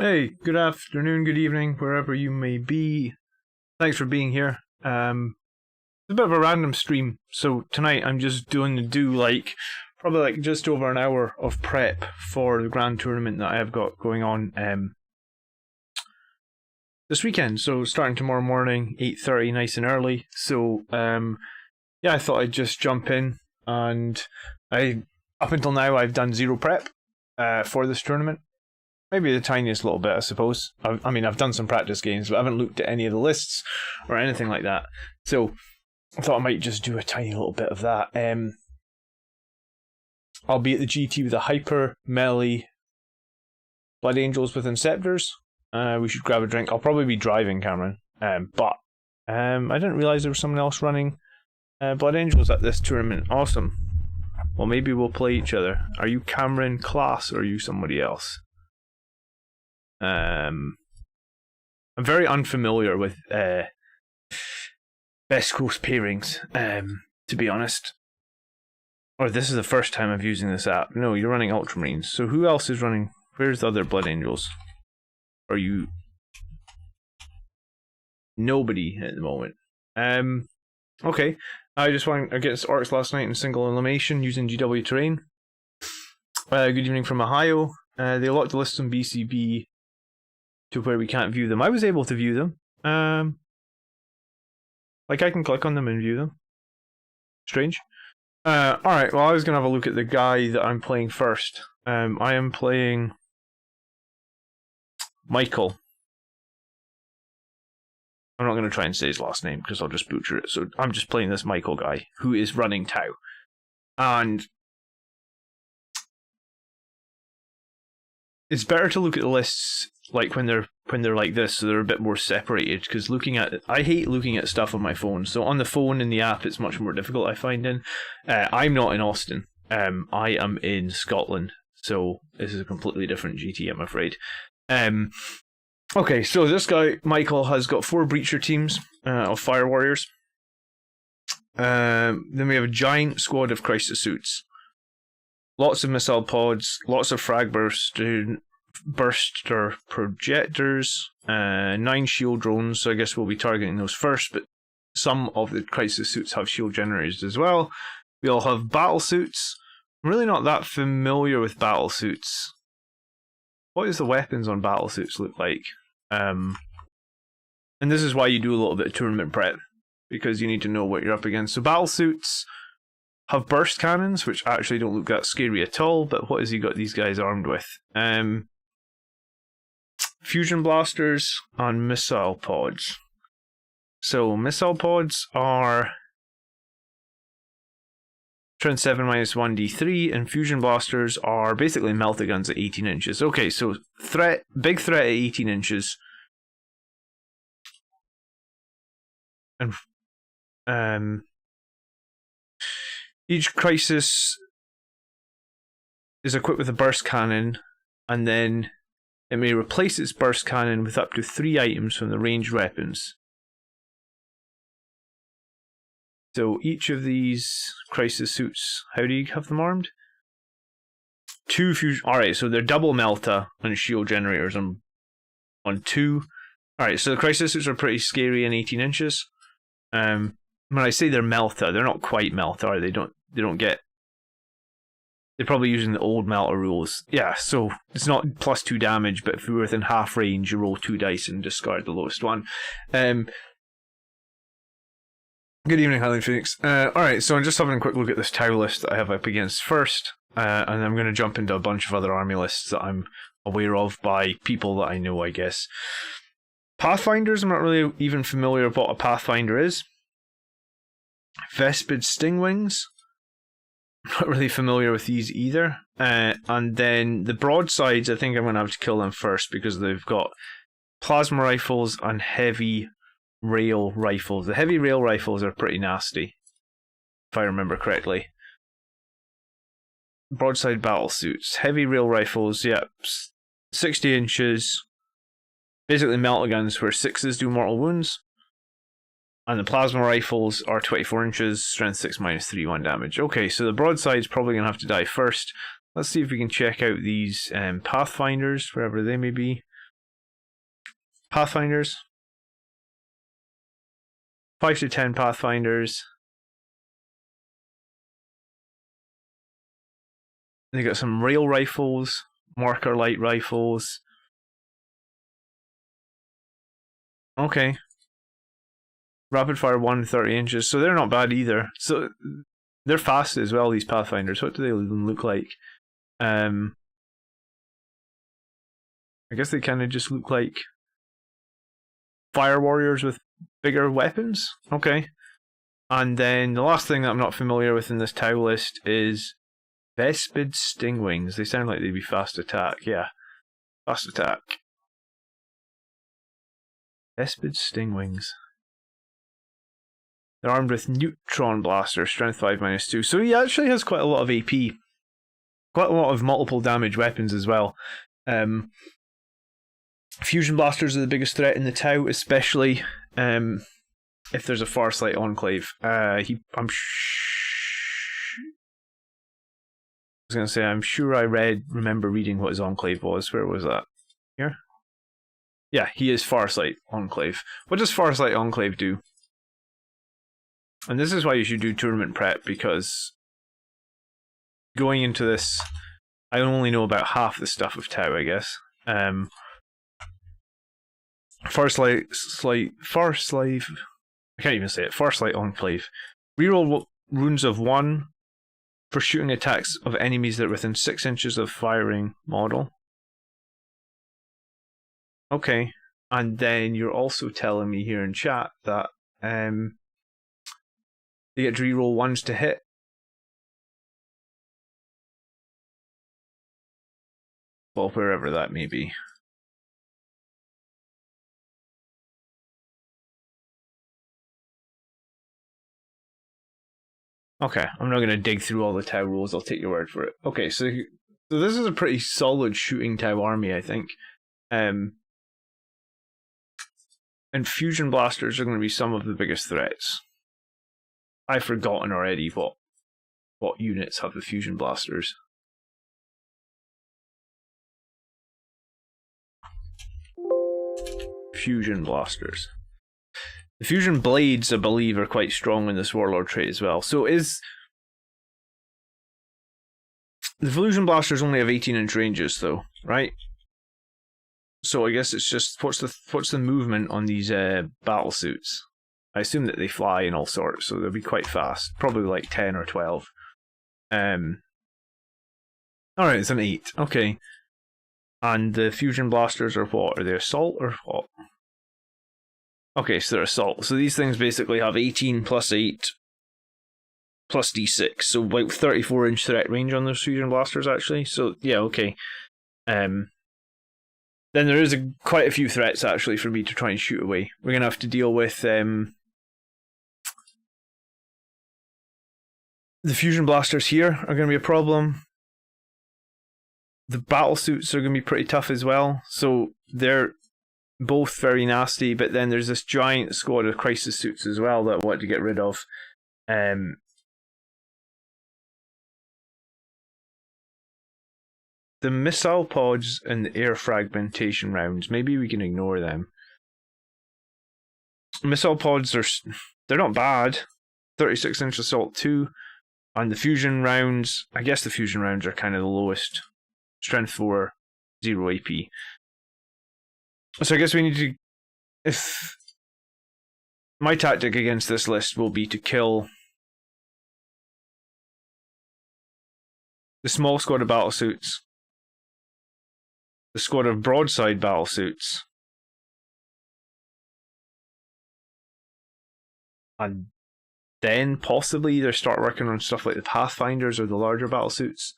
Hey, good afternoon, good evening, wherever you may be. Thanks for being here. It's a bit of a random stream, so tonight I'm just probably just over an hour of prep for the grand tournament that I have got going on this weekend. So starting tomorrow morning, 8:30, nice and early. So yeah, I thought I'd just jump in, and up until now I've done zero prep for this tournament. Maybe the tiniest little bit, I suppose. I've done some practice games, but I haven't looked at any of the lists or anything like that. So I thought I might just do a tiny little bit of that. I'll be at the GT with a Hyper, Melee, Blood Angels with Inceptors. We should grab a drink. I'll probably be driving, Cameron. But I didn't realise there was someone else running Blood Angels at this tournament. Awesome. Well, maybe we'll play each other. Are you Cameron Class or are you somebody else? I'm very unfamiliar with Best Coast pairings, to be honest. Or this is the first time I'm using this app. No, you're running Ultramarines. So who else is running? Where's the other Blood Angels? Are you... Nobody at the moment. Okay. I just won against Orcs last night in single elimination using GW terrain. Good evening from Ohio. They locked the list on BCB to where we can't view them. I was able to view them. I can click on them and view them. Strange. Alright, well I was going to have a look at the guy that I'm playing first. I am playing Michael. I'm not going to try and say his last name because I'll just butcher it. So I'm just playing this Michael guy who is running Tau. And it's better to look at the lists like when they're like this, so they're a bit more separated. Because I hate looking at stuff on my phone. So on the phone in the app, it's much more difficult. I find I'm not in Austin. I am in Scotland. So this is a completely different GT, I'm afraid. Okay, so this guy Michael has got 4 breacher teams of Fire Warriors. Then we have a giant squad of Crisis Suits. Lots of missile pods, lots of frag burster projectors, 9 shield drones, so I guess we'll be targeting those first, but some of the Crisis Suits have shield generators as well. We all have battle suits. I'm really not that familiar with battle suits. What does the weapons on battle suits look like? And this is why you do a little bit of tournament prep, because you need to know what you're up against. So battle suits have burst cannons, which actually don't look that scary at all, but what has he got these guys armed with? Fusion blasters and missile pods. So missile pods are turn 7 minus 1d3, and fusion blasters are basically melta guns at 18 inches. Okay, so big threat at 18 inches. And each crisis is equipped with a burst cannon, and then it may replace its burst cannon with up to 3 items from the ranged weapons. So each of these Crisis Suits, how do you have them armed? 2 fusion... Alright, so they're double melta and shield generators on 2. Alright, so the Crisis Suits are pretty scary in 18 inches. When I say they're melta, they're not quite melta, are they? They don't get... They're probably using the old melta rules. Yeah, so it's not +2 damage, but if you're within half range, you roll 2 dice and discard the lowest one. Good evening, Highland Phoenix. Alright, so I'm just having a quick look at this Tau list that I have up against first, and I'm going to jump into a bunch of other army lists that I'm aware of by people that I know, I guess. Pathfinders, I'm not really even familiar with what a Pathfinder is. Vespid Stingwings, I'm not really familiar with these either. And then the broadsides, I think I'm going to have to kill them first because they've got plasma rifles and heavy rail rifles. The heavy rail rifles are pretty nasty, if I remember correctly. Broadside battle suits. Heavy rail rifles, yep. 60 inches. Basically melta guns where 6s do mortal wounds. And the plasma rifles are 24 inches, strength 6 minus 3, 1 damage. Okay, so the broadside's probably going to have to die first. Let's see if we can check out these Pathfinders, wherever they may be. Pathfinders. 5 to 10 Pathfinders. They got some rail rifles, marker light rifles. Okay. Rapid fire 130 inches, so they're not bad either. So they're fast as well, these Pathfinders. What do they even look like? I guess they kind of just look like fire warriors with bigger weapons. Okay. And then the last thing that I'm not familiar with in this Tau list is Vespid Stingwings. They sound like they'd be fast attack. Yeah. Fast attack. Vespid Stingwings. They're armed with Neutron Blaster, Strength 5 -2. So he actually has quite a lot of AP. Quite a lot of multiple damage weapons as well. Fusion Blasters are the biggest threat in the Tau, especially if there's a Farsight Enclave. I'm sure I remember reading what his Enclave was. Where was that? Here? Yeah, he is Farsight Enclave. What does Farsight Enclave do? And this is why you should do tournament prep, because going into this, I only know about half the stuff of Tau, I guess. Farsight, I can't even say it. Farsight Enclave. Reroll runes of 1 for shooting attacks of enemies that are within 6 inches of firing model. Okay. And then you're also telling me here in chat that they get to reroll 1s to hit. Well, wherever that may be. Okay, I'm not going to dig through all the Tau rules, I'll take your word for it. Okay, so this is a pretty solid shooting Tau army, I think. And Fusion Blasters are going to be some of the biggest threats. I've forgotten already what units have the Fusion Blasters. Fusion Blasters. The Fusion Blades, I believe, are quite strong in this Warlord trait as well. So the Fusion Blasters only have 18-inch ranges, though, right? So I guess it's just what's the movement on these battle suits? I assume that they fly and all sorts, so they'll be quite fast. Probably like 10 or 12. Alright, it's an 8. Okay. And the Fusion Blasters are what? Are they assault or what? Okay, so they're assault. So these things basically have 18 plus 8 plus d6. So about 34-inch threat range on those Fusion Blasters, actually. So, yeah, okay. Then there is quite a few threats, actually, for me to try and shoot away. We're going to have to deal with the Fusion Blasters here are going to be a problem. The battle suits are going to be pretty tough as well. So they're both very nasty, but then there's this giant squad of crisis suits as well that I want to get rid of. The missile pods and the air fragmentation rounds, maybe we can ignore them. Missile pods they're not bad. 36-inch assault 2, and the fusion rounds, I guess the fusion rounds are kind of the lowest. Strength 4, 0 AP. So I guess we need to... My tactic against this list will be to kill the small squad of battlesuits, the squad of broadside battlesuits, and then possibly either start working on stuff like the Pathfinders or the larger battlesuits.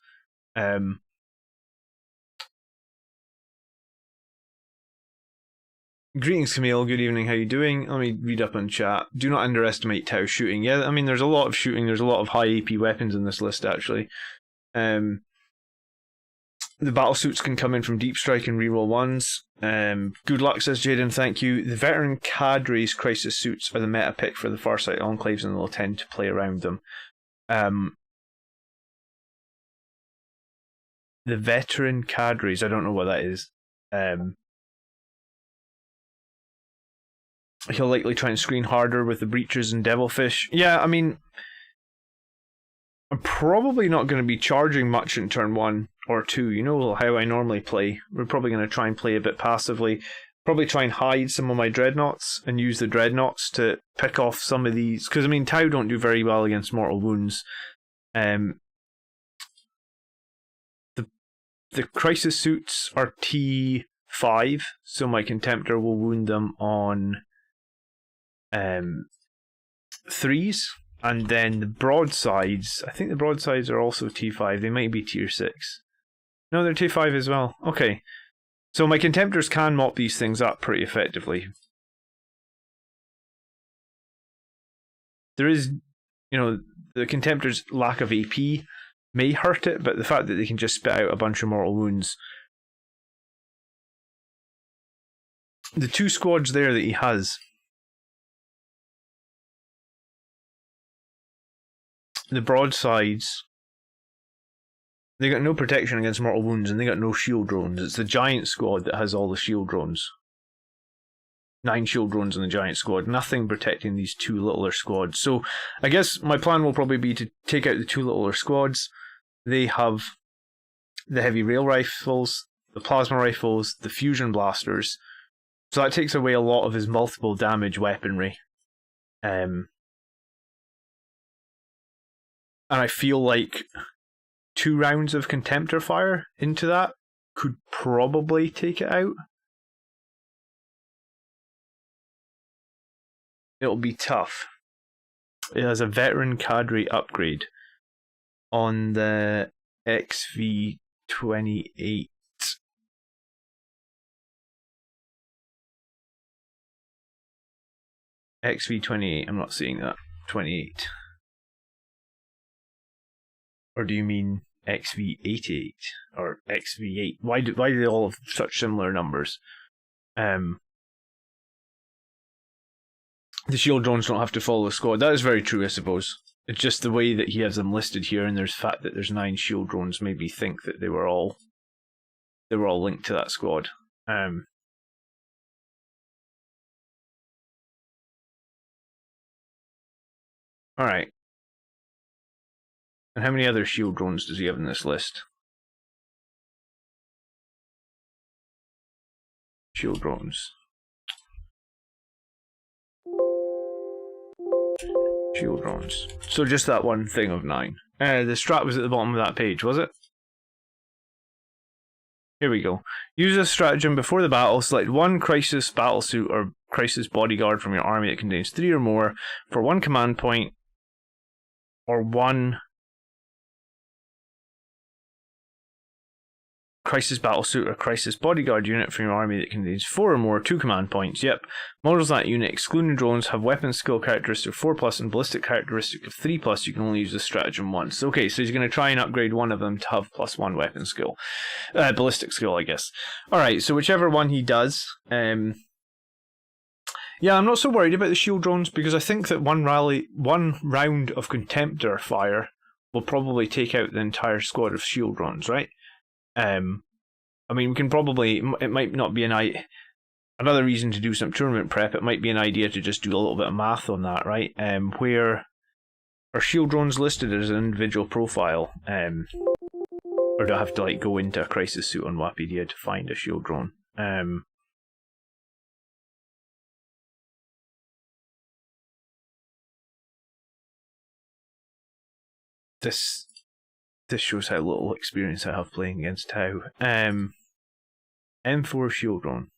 Greetings, Camille. Good evening. How you doing? Let me read up on chat. Do not underestimate Tau shooting. Yeah, I mean, there's a lot of shooting. There's a lot of high AP weapons in this list, actually. The battlesuits can come in from Deep Strike and reroll 1s. Good luck, says Jaden. Thank you. The veteran cadres crisis suits are the meta pick for the Farsight Enclaves, and they'll tend to play around them. The veteran cadres, I don't know what that is. He'll likely try and screen harder with the breaches and devilfish. Yeah, I mean, I'm probably not going to be charging much in turn 1 or 2. You know how I normally play. We're probably going to try and play a bit passively. Probably try and hide some of my dreadnoughts and use the dreadnoughts to pick off some of these. Because, I mean, Tau don't do very well against mortal wounds. The crisis suits are T5, so my Contemptor will wound them on 3s. And then the broadsides, I think the broadsides are also T5. They might be tier 6. No, they're T5 as well. Okay. So my Contemptors can mop these things up pretty effectively. There is, you know, the Contemptors' lack of AP may hurt it, but the fact that they can just spit out a bunch of mortal wounds. The 2 squads there that he has, the broadsides, they got no protection against mortal wounds and they got no shield drones. It's the giant squad that has all the shield drones. 9 shield drones in the giant squad. Nothing protecting these 2 littler squads. So I guess my plan will probably be to take out the 2 littler squads. They have the heavy rail rifles, the plasma rifles, the fusion blasters. So that takes away a lot of his multiple damage weaponry. And I feel like 2 rounds of Contemptor fire into that could probably take it out. It'll be tough. It has a veteran cadre upgrade on the XV28. XV28, I'm not seeing that. 28. Or do you mean XV88 or XV8? Why do they all have such similar numbers? The shield drones don't have to follow the squad. That is very true, I suppose. It's just the way that he has them listed here, and there's fact that there's 9 shield drones made me think that they were all linked to that squad. All right. And how many other shield drones does he have in this list? Shield drones. Shield drones. So just that one thing of 9. The strat was at the bottom of that page, was it? Here we go. Use this stratagem before the battle. Select 1 crisis battlesuit or crisis bodyguard from your army that contains 3 or more for 1 command point, or 1 crisis battlesuit or crisis bodyguard unit from your army that contains 4 or more 2 command points. Yep. Models that unit, excluding drones, have weapon skill characteristic of 4+ and ballistic characteristic of 3+. You can only use this stratagem once. Okay, so he's going to try and upgrade one of them to have +1 weapon skill. Ballistic skill, I guess. Alright, so whichever one he does. Yeah, I'm not so worried about the shield drones because I think that one round of Contemptor fire will probably take out the entire squad of shield drones, right? I mean, we can probably, it might not be another reason to do some tournament prep, it might be an idea to just do a little bit of math on that, right? Where are shield drones listed as an individual profile? Or do I have to like go into a crisis suit on Wapedia to find a shield drone? This shows how little experience I have playing against Tau. M4 shield drone.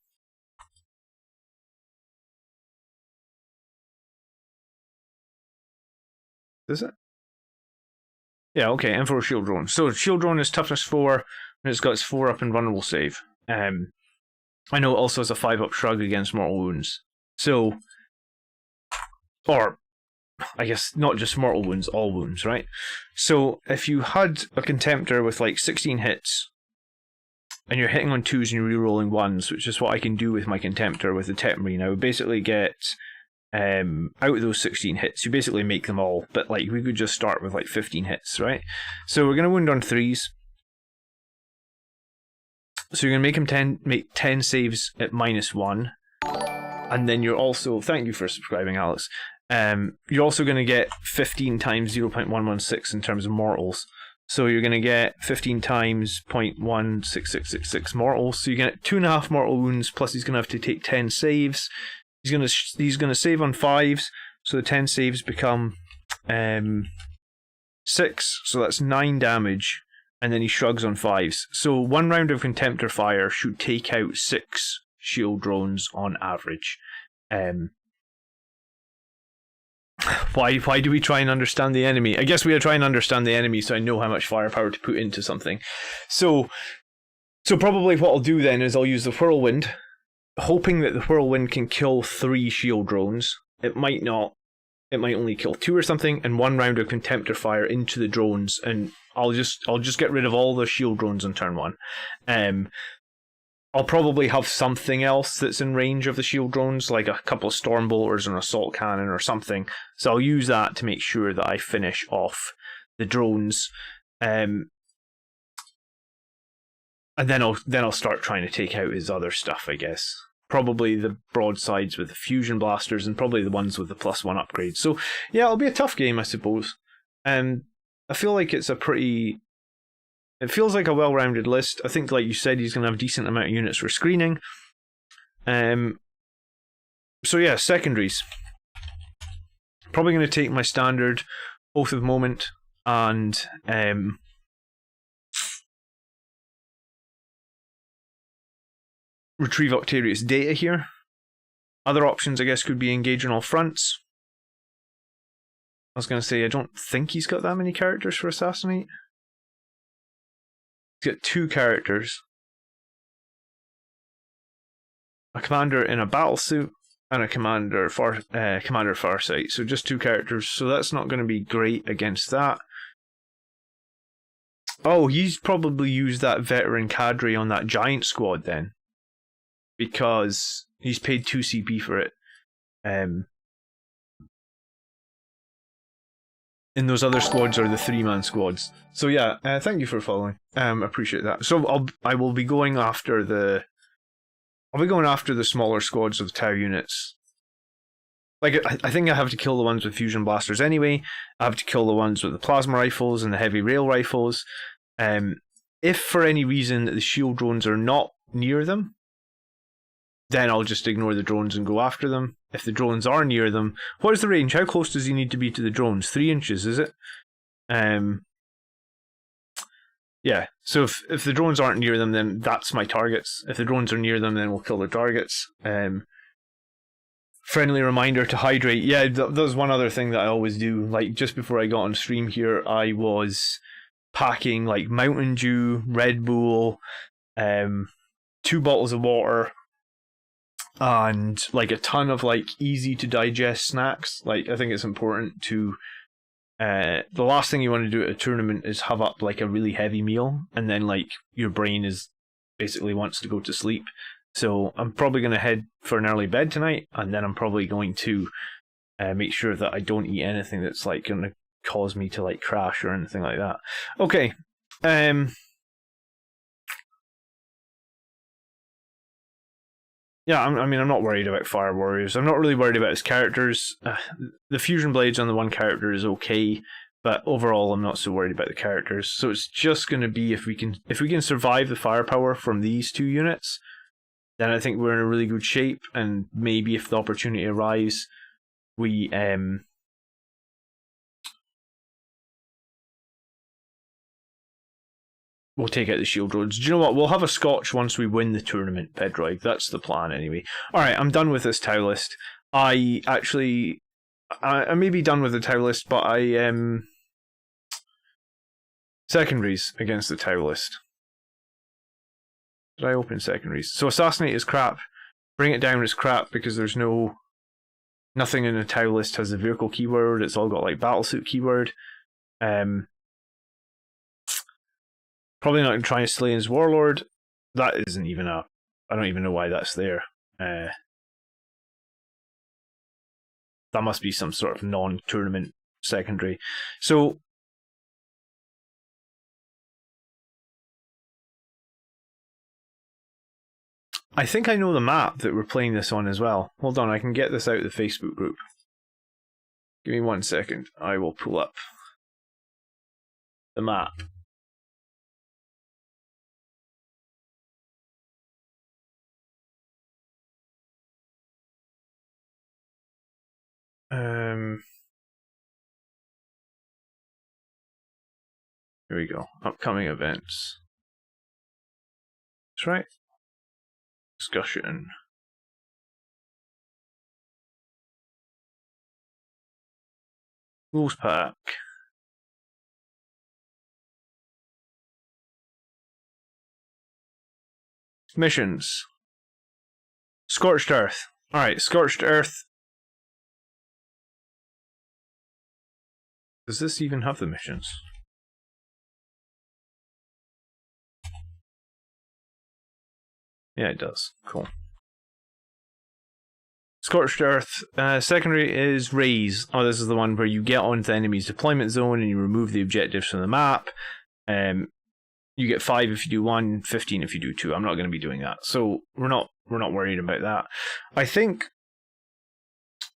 Is it? Yeah, okay, M4 shield drone. So shield drone is toughness 4, and it's got its 4 up and vulnerable save. I know it also has a 5 up shrug against mortal wounds. So, or I guess not just mortal wounds, all wounds, right? So if you had a Contemptor with like 16 hits, and you're hitting on 2s and you're rerolling 1s, which is what I can do with my Contemptor with the Tech Marine, I would basically get out of those 16 hits, you basically make them all, but like we could just start with like 15 hits, right? So we're going to wound on 3s. So you're going to make him make 10 saves at -1. And then you're also, thank you for subscribing, Alex. You're also going to get 15 times 0.116 in terms of mortals. So you're going to get 15 times 0.16666 mortals. So you get 2.5 mortal wounds, plus he's going to have to take 10 saves. He's going to save on 5s, so the 10 saves become 6, so that's 9 damage, and then he shrugs on 5s. So 1 round of Contemptor Fire should take out 6 shield drones on average. Why do we try and understand the enemy? I guess we are trying to understand the enemy so I know how much firepower to put into something. So probably what I'll do then is I'll use the Whirlwind, hoping that the Whirlwind can kill 3 shield drones. It might not. It might only kill 2 or something, and 1 round of Contemptor Fire into the drones, and I'll just get rid of all the shield drones on turn 1. I'll probably have something else that's in range of the shield drones, like a couple of storm bolters and an assault cannon or something. So I'll use that to make sure that I finish off the drones. And then I'll start trying to take out his other stuff, I guess. Probably the broadsides with the fusion blasters and probably the ones with the +1 upgrades. So yeah, it'll be a tough game, I suppose. I feel like it's it feels like a well-rounded list. I think, like you said, he's going to have a decent amount of units for screening. So yeah, secondaries. Probably going to take my standard Oath of Moment and retrieve Octarius data here. Other options, I guess, could be engage on all fronts. I was going to say, I don't think he's got that many characters for Assassinate. He's got 2 characters. A commander in a battle suit and a commander Farsight. So just 2 characters. So that's not going to be great against that. Oh, he's probably used that veteran cadre on that giant squad then, because he's paid 2 CP for it. In those other squads are the 3-man squads. So yeah, thank you for following. Appreciate that. So I will be going after the smaller squads of Tau units. Like, I think I have to kill the ones with fusion blasters anyway. I have to kill the ones with the plasma rifles and the heavy rail rifles. If for any reason the shield drones are not near them, then I'll just ignore the drones and go after them. If the drones are near them, what is the range? How close does he need to be to the drones? 3 inches, is it? Yeah, so if the drones aren't near them, then that's my targets. If the drones are near them, then we'll kill their targets. Friendly reminder to hydrate. Yeah, there's one other thing that I always do. Like, just before I got on stream here, I was packing like Mountain Dew, Red Bull, 2 bottles of water, and like a ton of like easy to digest snacks. Like, I think it's important to the last thing you want to do at a tournament is have up like a really heavy meal and then like your brain is basically wants to go to sleep. So I'm probably going to head for an early bed tonight, and then I'm probably going to make sure that I don't eat anything that's like going to cause me to like crash or anything like that. Okay. Yeah, I'm not worried about Fire Warriors. I'm not really worried about his characters. The fusion blades on the one character is okay, but overall I'm not so worried about the characters. So it's just going to be if we can survive the firepower from these 2 units, then I think we're in a really good shape. And maybe if the opportunity arrives, we we'll take out the shield roads. Do you know what? We'll have a scotch once we win the tournament, Pedroig. That's the plan anyway. Alright, I'm done with this Tau list. I may be done with the Tau list, but secondaries against the Tau list. Did I open secondaries? So Assassinate is crap. Bring It Down is crap because there's nothing in the Tau list has the vehicle keyword. It's all got like battlesuit keyword. Probably not trying to slay his warlord. That isn't even I don't even know why that's there. That must be some sort of non-tournament secondary. So I think I know the map that we're playing this on as well. Hold on, I can get this out of the Facebook group. Give me 1 second. I will pull up the map. Here we go. Upcoming events. That's right. Discussion. Rules pack. Missions. Scorched Earth. Alright, Scorched Earth. Does this even have the missions? Yeah, it does. Cool. Scorched Earth. Secondary is Raise. Oh, this is the one where you get onto the enemy's deployment zone and you remove the objectives from the map. You get 5 if you do 1, 15 if you do 2. I'm not going to be doing that, so we're not worried about that. I think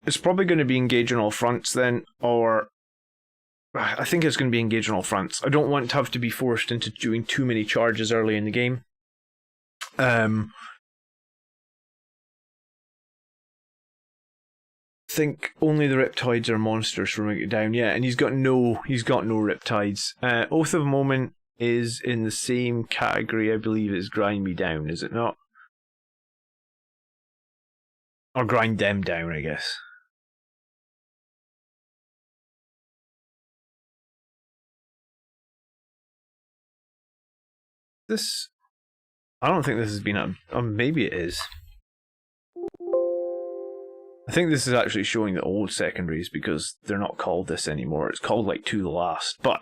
it's probably going to be engage on all fronts then, or I think it's going to be engage on all fronts. I don't want to have to be forced into doing too many charges early in the game. Think only the Riptides are monsters from it down. Yeah, and he's got no Riptides. Oath of Moment is in the same category, I believe, as Grind Me Down, is it not? Or Grind Them Down, I guess. This... I don't think this has been up. Oh, maybe it is. I think this is actually showing the old secondaries because they're not called this anymore. It's called like To the Last. But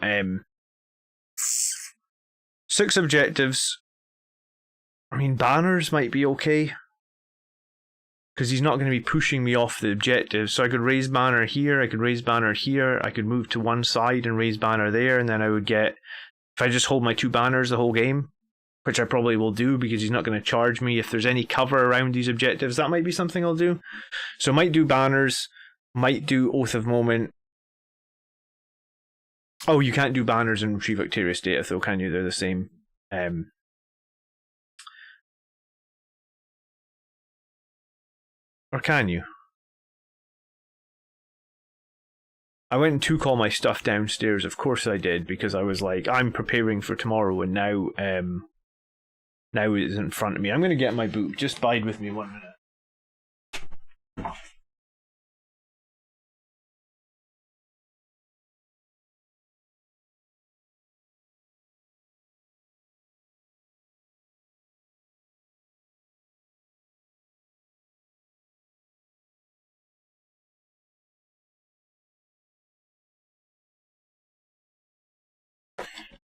6 objectives. I mean, banners might be okay. Because he's not going to be pushing me off the objective. So I could raise banner here, I could raise banner here, I could move to one side and raise banner there, and then I would get... If I just hold my 2 banners the whole game, which I probably will do because he's not going to charge me if there's any cover around these objectives, that might be something I'll do. So might do banners, might do Oath of Moment. Oh, you can't do banners and Retrieve Victorious Data though, can you? They're the same. Or can you? I went and took all my stuff downstairs, of course I did, because I was like, I'm preparing for tomorrow, and now now it is in front of me. I'm going to get my book. Just bide with me 1 minute.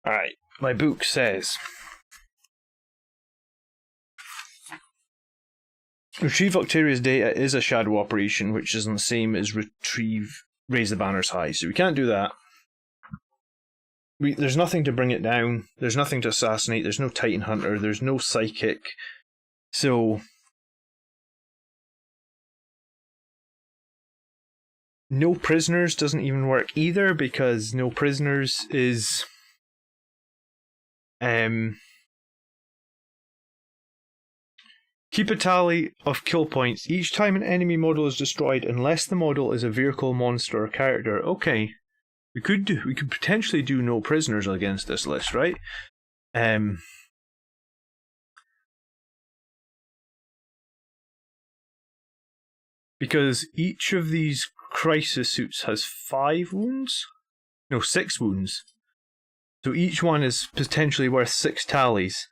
Alright, my book says... Retrieve Octaria's data is a shadow operation, which isn't the same as raise the banners high. So we can't do that. There's nothing to bring it down. There's nothing to assassinate. There's no Titan Hunter. There's no Psychic. So... No Prisoners doesn't even work either, because No Prisoners is... Keep a tally of kill points each time an enemy model is destroyed, unless the model is a vehicle, monster, or character. Okay, we could potentially do No Prisoners against this list, right? Because each of these crisis suits has 5 wounds? No, 6 wounds. So each one is potentially worth 6 tallies.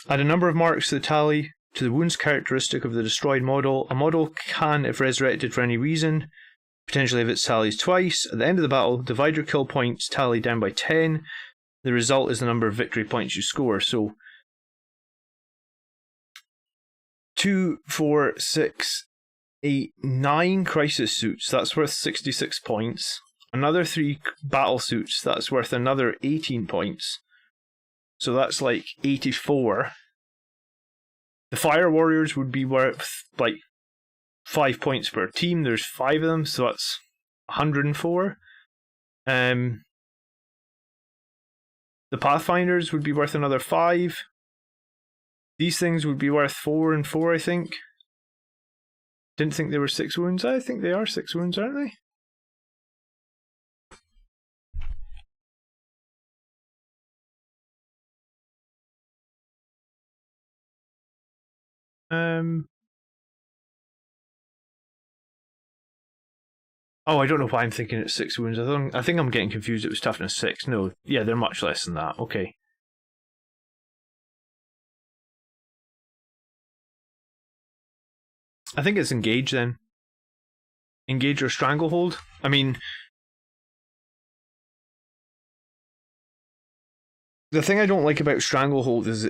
Add a number of marks to the tally to the wounds characteristic of the destroyed model. A model can, if resurrected for any reason, potentially have its tallies twice. At the end of the battle, divide your kill points tally down by 10. The result is the number of victory points you score. So 2, 4, 6, 8, 9 crisis suits. That's worth 66 points. Another 3 battle suits. That's worth another 18 points. So that's like 84. The Fire Warriors would be worth like 5 points per team. There's 5 of them, so that's 104. The Pathfinders would be worth another 5. These things would be worth 4 and 4, I think. Didn't think they were 6 wounds. I think they are 6 wounds, aren't they? Oh, I don't know why I'm thinking it's 6 wounds. I think I'm getting confused. It was toughness 6. No, yeah, they're much less than that. Okay. I think it's engage then. Engage or stranglehold. I mean, the thing I don't like about stranglehold is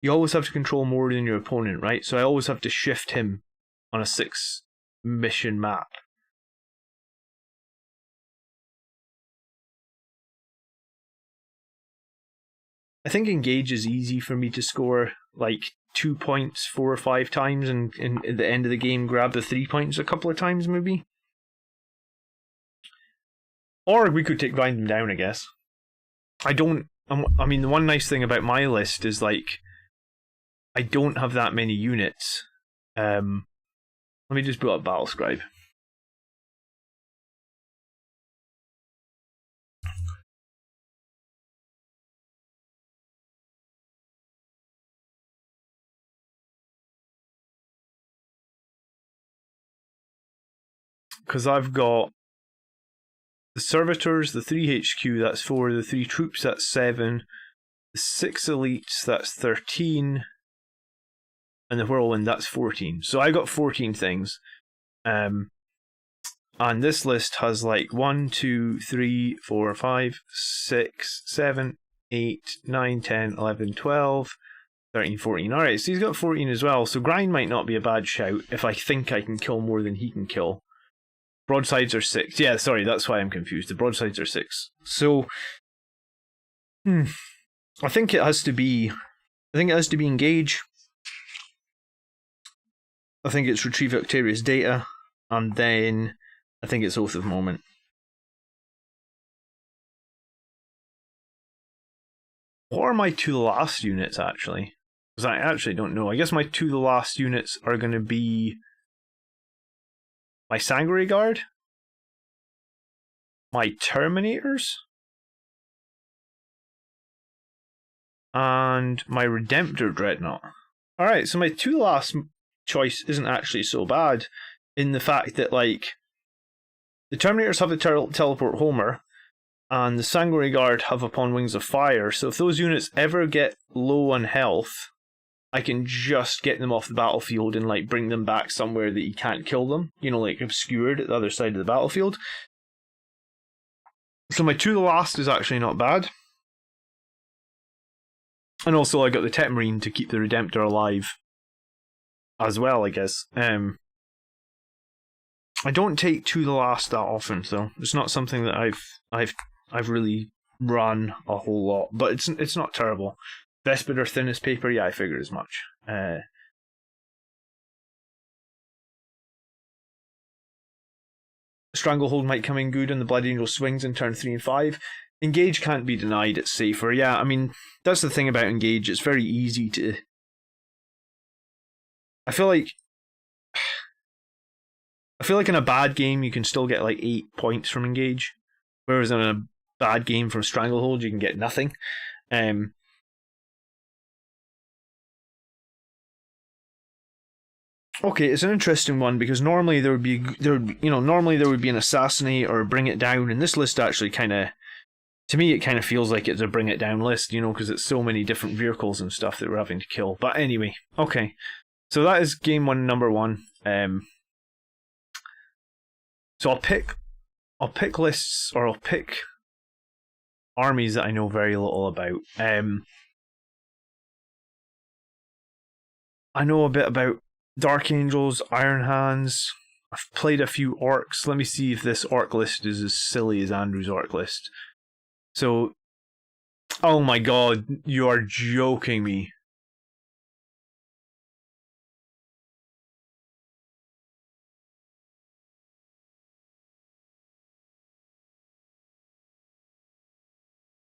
you always have to control more than your opponent, right? So I always have to shift him on a 6 mission map. I think engage is easy for me to score like 2 points 4 or 5 times, and at the end of the game grab the 3 points a couple of times maybe. Or we could take grind them down, I guess. I mean, the one nice thing about my list is like I don't have that many units. Let me just put up Battle Scribe. Because I've got the Servitors, the 3 HQ, that's 4, the 3 Troops, that's 7, the 6 Elites, that's 13, and the Whirlwind, that's 14. So I got 14 things. And this list has like 1, 2, 3, 4, 5, 6, 7, 8, 9, 10, 11, 12, 13, 14. Alright, so he's got 14 as well. So grind might not be a bad shout if I think I can kill more than he can kill. Broadsides are 6. Yeah, sorry, that's why I'm confused. The broadsides are 6. So I think it has to be engage. I think it's retrieve Octarius data, and then I think it's Oath of Moment. What are my 2 last units actually? Because I actually don't know. I guess my 2 last units are going to be my Sanguinary Guard, my Terminators, and my Redemptor Dreadnought. Alright, so my 2 last choice isn't actually so bad, in the fact that, like, the Terminators have the Teleport Homer, and the Sanguinary Guard have Upon Wings of Fire, so if those units ever get low on health, I can just get them off the battlefield and like bring them back somewhere that you can't kill them, you know, like obscured at the other side of the battlefield. So my 2 last is actually not bad. And also I got the Tech Marine to keep the Redemptor alive as well, I guess. I don't take 2 last that often, so it's not something that I've really run a whole lot, but it's not terrible. Vespid or thinnest paper, yeah, I figured as much. Stranglehold might come in good on the Blood Angel swings in turn 3 and 5. Engage can't be denied, it's safer. Yeah, I mean, that's the thing about Engage, it's very easy to... I feel like in a bad game you can still get like 8 points from Engage, whereas in a bad game from Stranglehold you can get nothing. Okay, it's an interesting one because normally there would be an Assassinate or Bring It Down, and this list actually kind of, to me, it kind of feels like it's a Bring It Down list, you know, because it's so many different vehicles and stuff that we're having to kill. But anyway, okay, so that is game 1, number 1. So I'll pick lists, or I'll pick armies that I know very little about. I know a bit about Dark Angels, Iron Hands. I've played a few orcs. Let me see if this orc list is as silly as Andrew's orc list. So, oh my god, you are joking me.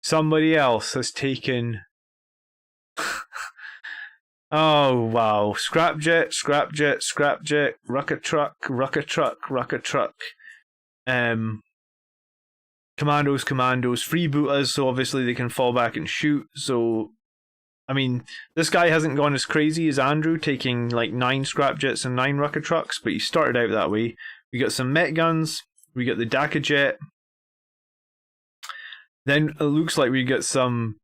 Somebody else has taken... Oh wow, scrapjet, scrapjet, scrapjet, rocket truck, rocket truck, rocket truck. Commandos, commandos, freebooters, so obviously they can fall back and shoot. So, I mean, this guy hasn't gone as crazy as Andrew, taking like 9 scrapjets and 9 rocket trucks, but he started out that way. We got some Mech guns, we got the Dakajet. Then it looks like we got some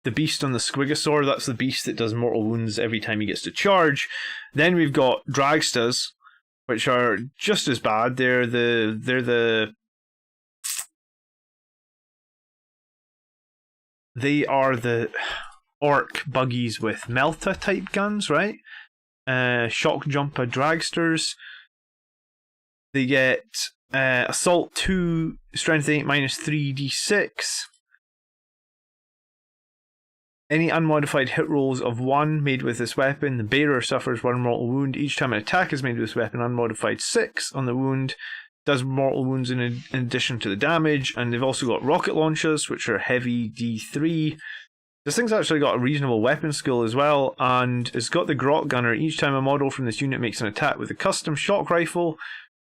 the beast on the Squigosaur. That's the beast that does mortal wounds every time he gets to charge. Then we've got Dragstas, which are just as bad. They're the orc buggies with Melta type guns, right? Shock jumper dragsters. They get assault 2, strength 8 minus 3d6. Any unmodified hit rolls of 1 made with this weapon, the bearer suffers 1 mortal wound. Each time an attack is made with this weapon, unmodified 6 on the wound does mortal wounds in addition to the damage. And they've also got rocket launchers, which are heavy D3. This thing's actually got a reasonable weapon skill as well, and it's got the Grot Gunner. Each time a model from this unit makes an attack with a custom shock rifle,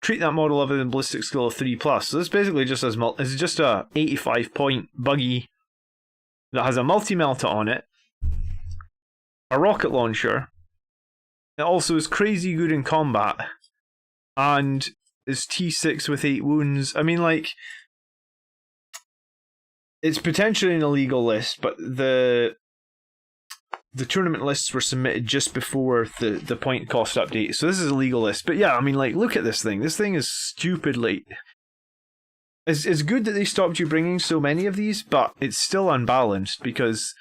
treat that model other than ballistic skill of 3+. So this basically just has it's just a 85-point buggy that has a multi-melta on it, a rocket launcher. It also is crazy good in combat, and is T6 with 8 wounds. I mean, like, it's potentially an illegal list, but the tournament lists were submitted just before the point cost update, so this is a legal list. But yeah, I mean, like, look at this thing. This thing is stupidly... It's good that they stopped you bringing so many of these, but it's still unbalanced, because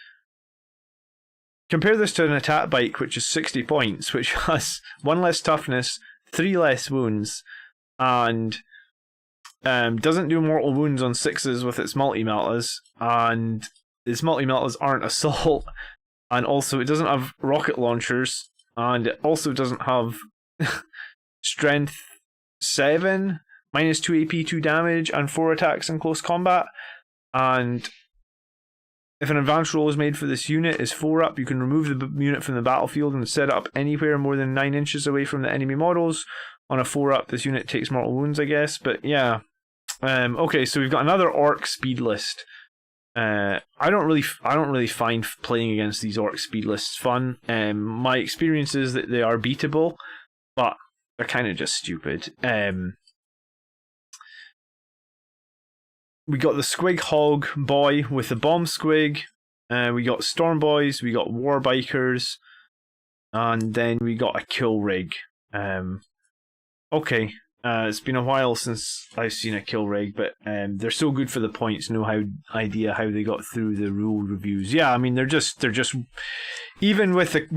compare this to an attack bike, which is 60 points, which has 1 less toughness, 3 less wounds, and doesn't do mortal wounds on 6s with its multi-meltas, and its multi-meltas aren't assault, and also it doesn't have rocket launchers, and it also doesn't have strength 7, minus 2 AP, 2 damage, and 4 attacks in close combat. And if an advanced roll is made for this unit is 4 up, you can remove the unit from the battlefield and set it up anywhere more than 9 inches away from the enemy models. On a 4 up, this unit takes mortal wounds, I guess. But yeah. Okay, so we've got another orc speed list. I don't really find playing against these orc speed lists fun. My experience is that they are beatable, but they're kind of just stupid. We got the Squig Hog Boy with the Bomb Squig. We got Storm Boys. We got War Bikers. And then we got a Kill Rig. Okay. It's been a while since I've seen a Kill Rig, but they're so good for the points. No idea how they got through the rule reviews. Yeah, I mean, they're just even with the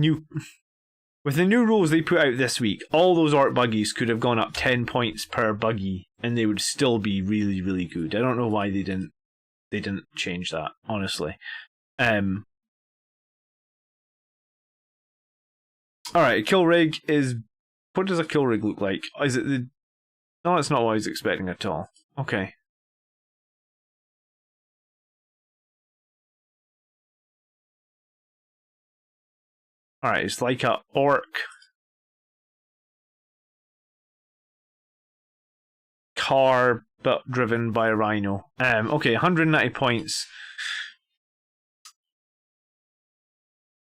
new rules they put out this week, all those orc buggies could have gone up 10 points per buggy, and they would still be really, really good. I don't know why they didn't change that, honestly. Alright, Kill Rig is... What does a Kill Rig look like? Is it the... No, that's not what I was expecting at all. Okay. Alright, it's like a orc car, but driven by a rhino. Okay, 190 points.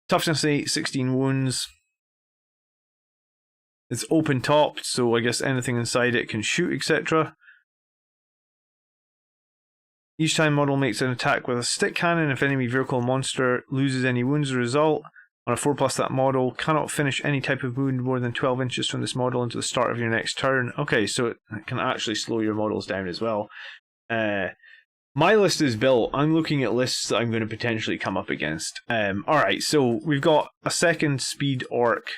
Toughness 8, 16 wounds. It's open topped, so I guess anything inside it can shoot, etc. Each time model makes an attack with a stick cannon, if enemy vehicle monster loses any wounds as a result, on a 4+, that model cannot finish any type of wound more than 12 inches from this model until the start of your next turn. Okay, so it can actually slow your models down as well. My list is built. I'm looking at lists that I'm going to potentially come up against. Alright, so we've got a second speed orc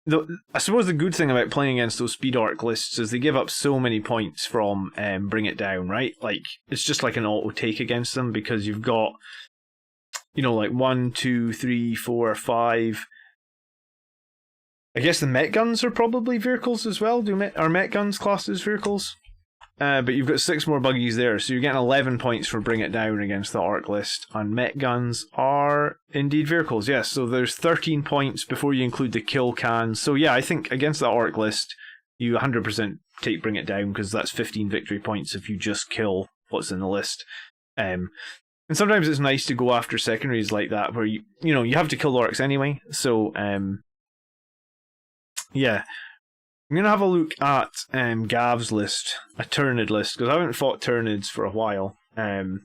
I suppose the good thing about playing against those speed arc lists is they give up so many points from Bring It Down, right? Like, it's just like an auto take against them because you've got, like 1, 2, 3, 4, 5. I guess the Mech guns are probably vehicles as well. Are Mech guns classed as vehicles? But you've got 6 more buggies there, so you're getting 11 points for Bring It Down against the arc list. And Mech guns are indeed vehicles, yes. So there's 13 points before you include the kill cans. So yeah, I think against the arc list, you 100% take Bring It Down because that's 15 victory points if you just kill what's in the list. And sometimes it's nice to go after secondaries like that where you have to kill orcs anyway. So yeah. I'm going to have a look at Gav's list, a Tyranid list, because I haven't fought Tyranids for a while. And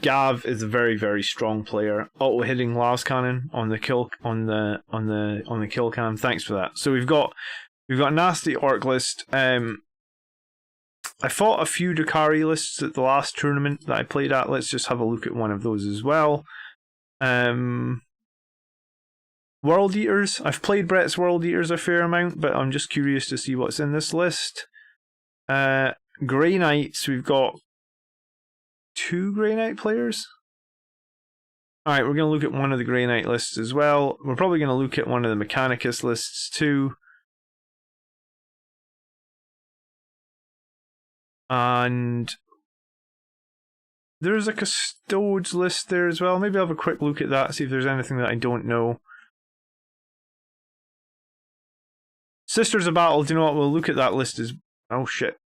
Gav is a very, very strong player. Auto hitting Las Cannon on the kill kill cam. Thanks for that. So we've got a nasty orc list. I fought a few Drukari lists at the last tournament that I played at. Let's just have a look at one of those as well. World Eaters. I've played Brett's World Eaters a fair amount, but I'm just curious to see what's in this list. Grey Knights. We've got 2 Grey Knight players. Alright, we're going to look at one of the Grey Knight lists as well. We're probably going to look at one of the Mechanicus lists too. And there's a Custodes list there as well. Maybe I'll have a quick look at that, see if there's anything that I don't know. Sisters of Battle, do you know what? We'll look at that list as... Oh, shit.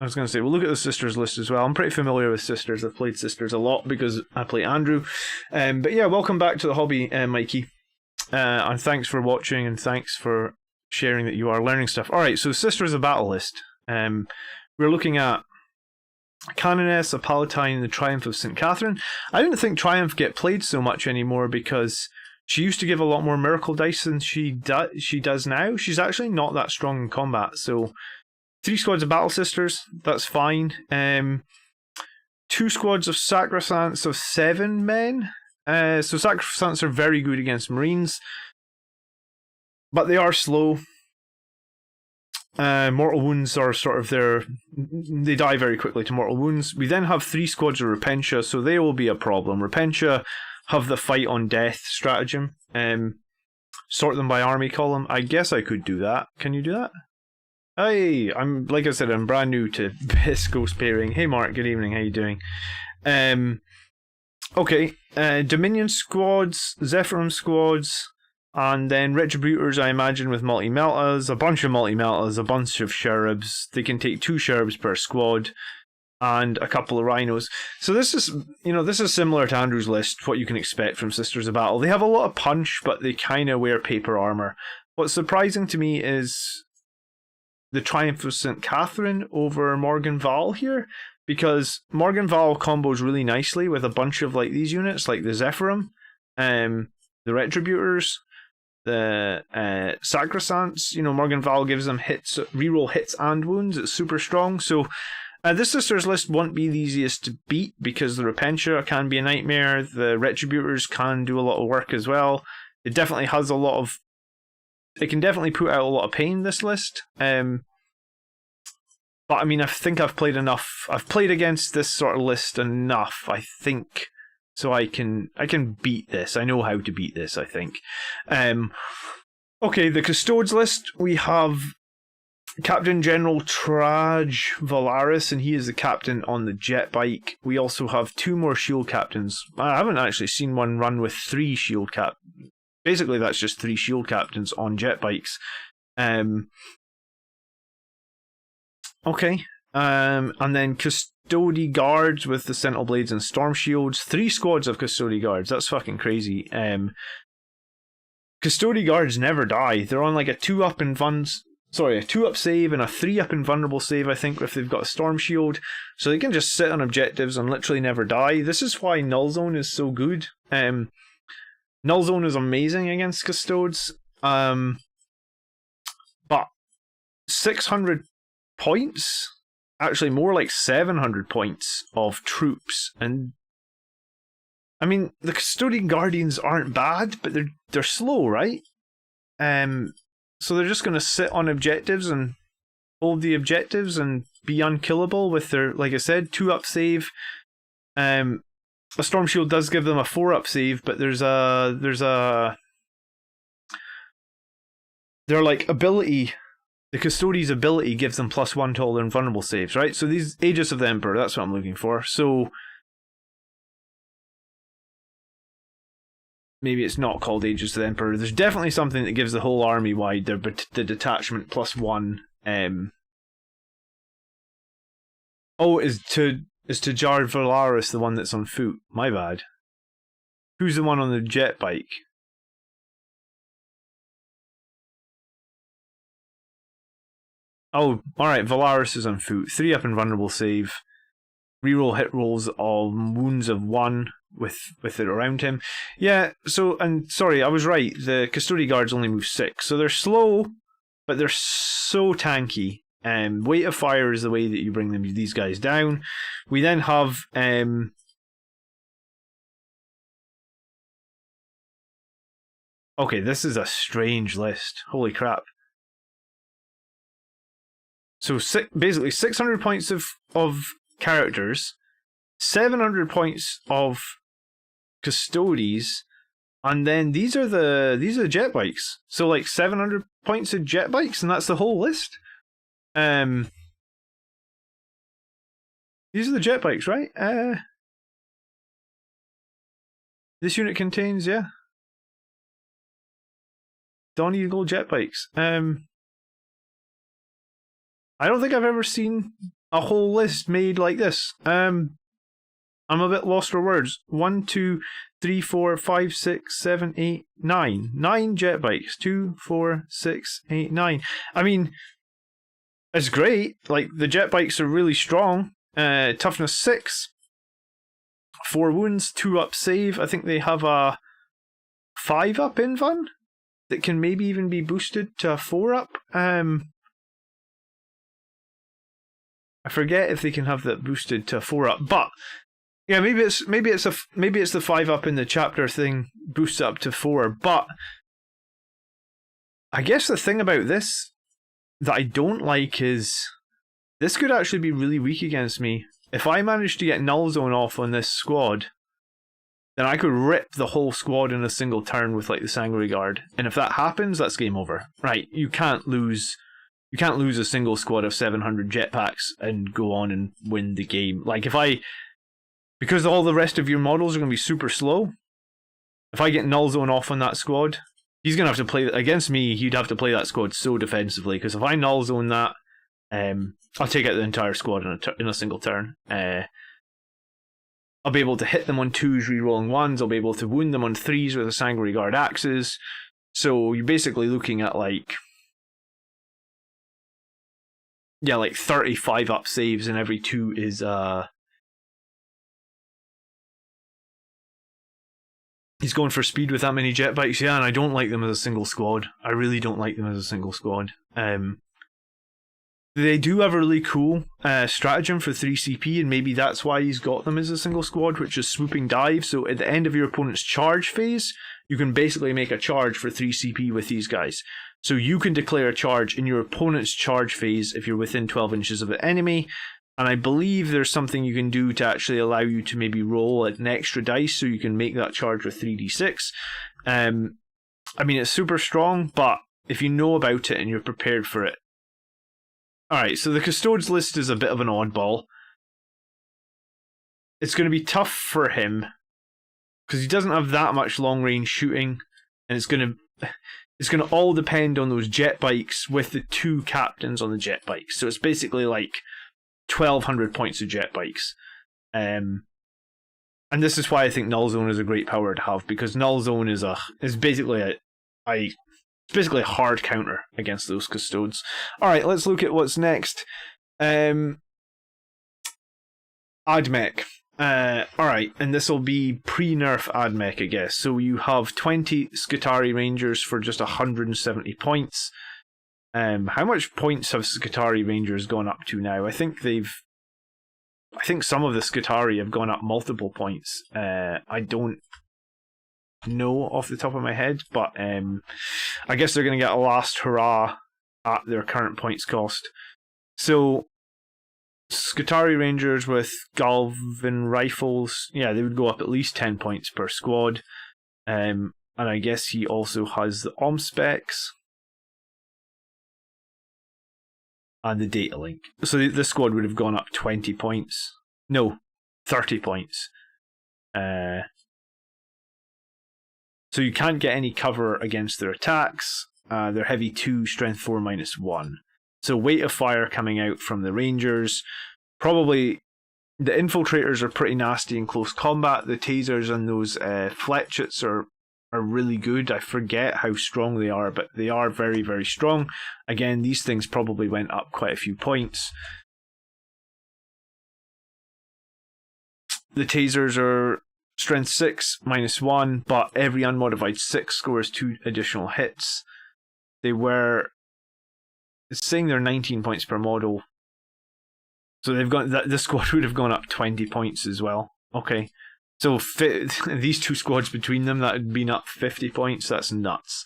I was going to say, we'll look at the Sisters list as well. I'm pretty familiar with Sisters. I've played Sisters a lot because I play Andrew. But yeah, welcome back to the hobby, Mikey. And thanks for watching and thanks for sharing that you are learning stuff. Alright, so Sisters of Battle list. We're looking at Canoness, a Palatine, the Triumph of St. Catherine. I didn't think Triumph get played so much anymore because... she used to give a lot more miracle dice than she does now. She's actually not that strong in combat. So 3 squads of Battle Sisters, that's fine. 2 squads of Sacrosancts of 7 men. So Sacrosancts are very good against Marines. But they are slow. Mortal Wounds are sort of they die very quickly to Mortal Wounds. We then have 3 squads of Repentia, so they will be a problem. Repentia have the fight on death stratagem. Sort them by army column. I guess I could do that. Can you do that? Hey, like I said, I'm brand new to Best Ghost pairing. Hey Mark, good evening, how you doing? Okay, Dominion squads, Zephyrum squads, and then Retributors, I imagine, with multi-meltas, a bunch of multi-meltas, a bunch of Cherubs. They can take 2 Cherubs per squad. And a couple of Rhinos. So this is similar to Andrew's list, what you can expect from Sisters of Battle. They have a lot of punch, but they kind of wear paper armor. What's surprising to me is the Triumph of St. Catherine over Morgan Val here, because Morgan Val combos really nicely with a bunch of like these units, like the Zephyrum, the Retributors, the Sacrosancts. Morgan Val gives them hits, reroll hits and wounds. It's super strong. So this Sisters list won't be the easiest to beat because the Repentia can be a nightmare. The Retributors can do a lot of work as well. It definitely has a lot of... it can definitely put out a lot of pain, this list. But I mean, I think I've played enough. I've played against this sort of list enough, I think, so I can beat this. I know how to beat this, I think. Okay, the Custodes list, we have Captain General Traj Valaris, and he is the captain on the jet bike. We also have 2 more shield captains. I haven't actually seen one run with 3 shield captains. Basically, that's just 3 shield captains on jet bikes. Okay. And then Custody Guards with the Sentinel Blades and Storm Shields. 3 squads of Custody Guards. That's fucking crazy. Custody Guards never die. They're on like a 2-up in a 2-up save and a 3-up invulnerable save, I think, if they've got a Storm Shield. So they can just sit on objectives and literally never die. This is why Null Zone is so good. Null Zone is amazing against Custodes. But 600 points? Actually, more like 700 points of troops. And I mean, the Custodian Guardians aren't bad, but they're slow, right? So they're just going to sit on objectives and hold the objectives and be unkillable with their, like I said, 2-up save. A Storm Shield does give them a 4-up save, but their like ability, the Custodes' ability gives them +1 to all their invulnerable saves, right? So these Aegis of the Emperor, that's what I'm looking for. So maybe it's not called Aegis of the Emperor. There's definitely something that gives the whole army wide the detachment +1. Is to Jar Valaris the one that's on foot? My bad. Who's the one on the jet bike? Oh, alright, Valaris is on foot. 3-up invulnerable save. Reroll hit rolls of wounds of 1 with it around him. Yeah, so, and sorry, I was right. The Custodian Guards only move 6. So they're slow, but they're so tanky. Weight of fire is the way that you bring these guys down. We then have okay, this is a strange list. Holy crap. So basically 600 points of characters, 700 points of Custodes, and then these are the jet bikes. So like 700 points of jet bikes, and that's the whole list. These are the jet bikes, right? This unit contains, yeah, Dawn Eagle jet bikes. I don't think I've ever seen a whole list made like this. I'm a bit lost for words. 1, 2, 3, 4, 5, 6, 7, 8, 9. 9 jet bikes. 2, 4, 6, 8, 9. I mean, it's great. Like, the jet bikes are really strong. Toughness 6. 4 wounds, 2-up save. I think they have a 5-up invuln that can maybe even be boosted to a 4-up. I forget if they can have that boosted to 4-up, but yeah, maybe it's the 5-up in the chapter thing boosts up to 4. But I guess the thing about this that I don't like is this could actually be really weak against me. If I manage to get Null Zone off on this squad, then I could rip the whole squad in a single turn with like the Sanguinary Guard, and if that happens, that's game over. Right? You can't lose a single squad of 700 jetpacks and go on and win the game. Like, because all the rest of your models are going to be super slow, if I get Null Zone off on that squad, he's going to have to play, against me, he'd have to play that squad so defensively, because if I Null Zone that, I'll take out the entire squad in a single turn. I'll be able to hit them on 2s, rerolling 1s, I'll be able to wound them on 3s with a Sanguinary Guard axes, so you're basically looking at like 35-up saves, and every 2 is he's going for speed with that many jet bikes, yeah, and I don't like them as a single squad. I really don't like them as a single squad. They do have a really cool stratagem for 3 CP, and maybe that's why he's got them as a single squad, which is Swooping Dive. So at the end of your opponent's charge phase, you can basically make a charge for 3 CP with these guys. So you can declare a charge in your opponent's charge phase if you're within 12 inches of the enemy, and I believe there's something you can do to actually allow you to maybe roll an extra dice so you can make that charge with 3d6. I mean, it's super strong, but if you know about it and you're prepared for it. Alright, so the Custodes list is a bit of an oddball. It's going to be tough for him, because he doesn't have that much long-range shooting, and it's going to all depend on those jet bikes with the 2 captains on the jet bikes. So it's basically like 1,200 points of jet bikes. And this is why I think Null Zone is a great power to have, because Null Zone is basically a hard counter against those Custodes. Alright, let's look at what's next. Admech. Alright, and this will be pre-nerf Admech, I guess. So you have 20 Scutari Rangers for just 170 points. How much points have Scutari Rangers gone up to now? I think they've I think some of the Scutari have gone up multiple points. I don't know off the top of my head, but I guess they're going to get a last hurrah at their current points cost. So Scutari Rangers with Galvin rifles, yeah, they would go up at least 10 points per squad. And I guess he also has the OM specs and the data link. So this squad would have gone up 20 points. No, 30 points. So you can't get any cover against their attacks. They're heavy 2, strength 4 -1. So weight of fire coming out from the Rangers. Probably the infiltrators are pretty nasty in close combat. The tasers and those fletchets are really good. I forget how strong they are, but they are very, very strong. Again, these things probably went up quite a few points. The tasers are strength 6 -1, but every unmodified 6 scores 2 additional hits. They were... It's saying they're 19 points per model. So they've got that. This squad would have gone up 20 points as well. Okay. So these two squads between them, that had been up 50 points. That's nuts.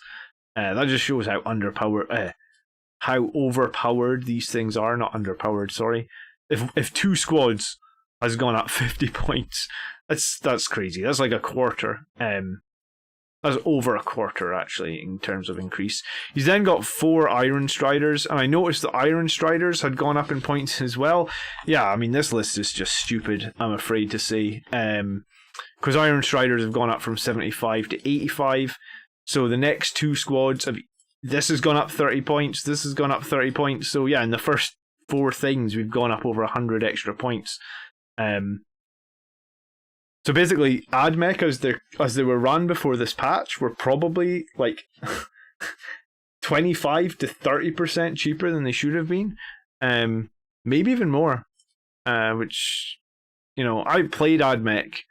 That just shows how how overpowered these things are. Not underpowered, sorry. If two squads has gone up 50 points, that's crazy. That's like a quarter. That's over a quarter, actually, in terms of increase. He's then got 4 Iron Striders, and I noticed the Iron Striders had gone up in points as well. Yeah, I mean, this list is just stupid, I'm afraid to say. Because Iron Striders have gone up from 75 to 85. So the next 2 squads, this has gone up 30 points, this has gone up 30 points. So yeah, in the first 4 things, we've gone up over 100 extra points. So basically, AdMech, as they were run before this patch, were probably like 25 to 30% cheaper than they should have been. Maybe even more. Which, I played AdMech,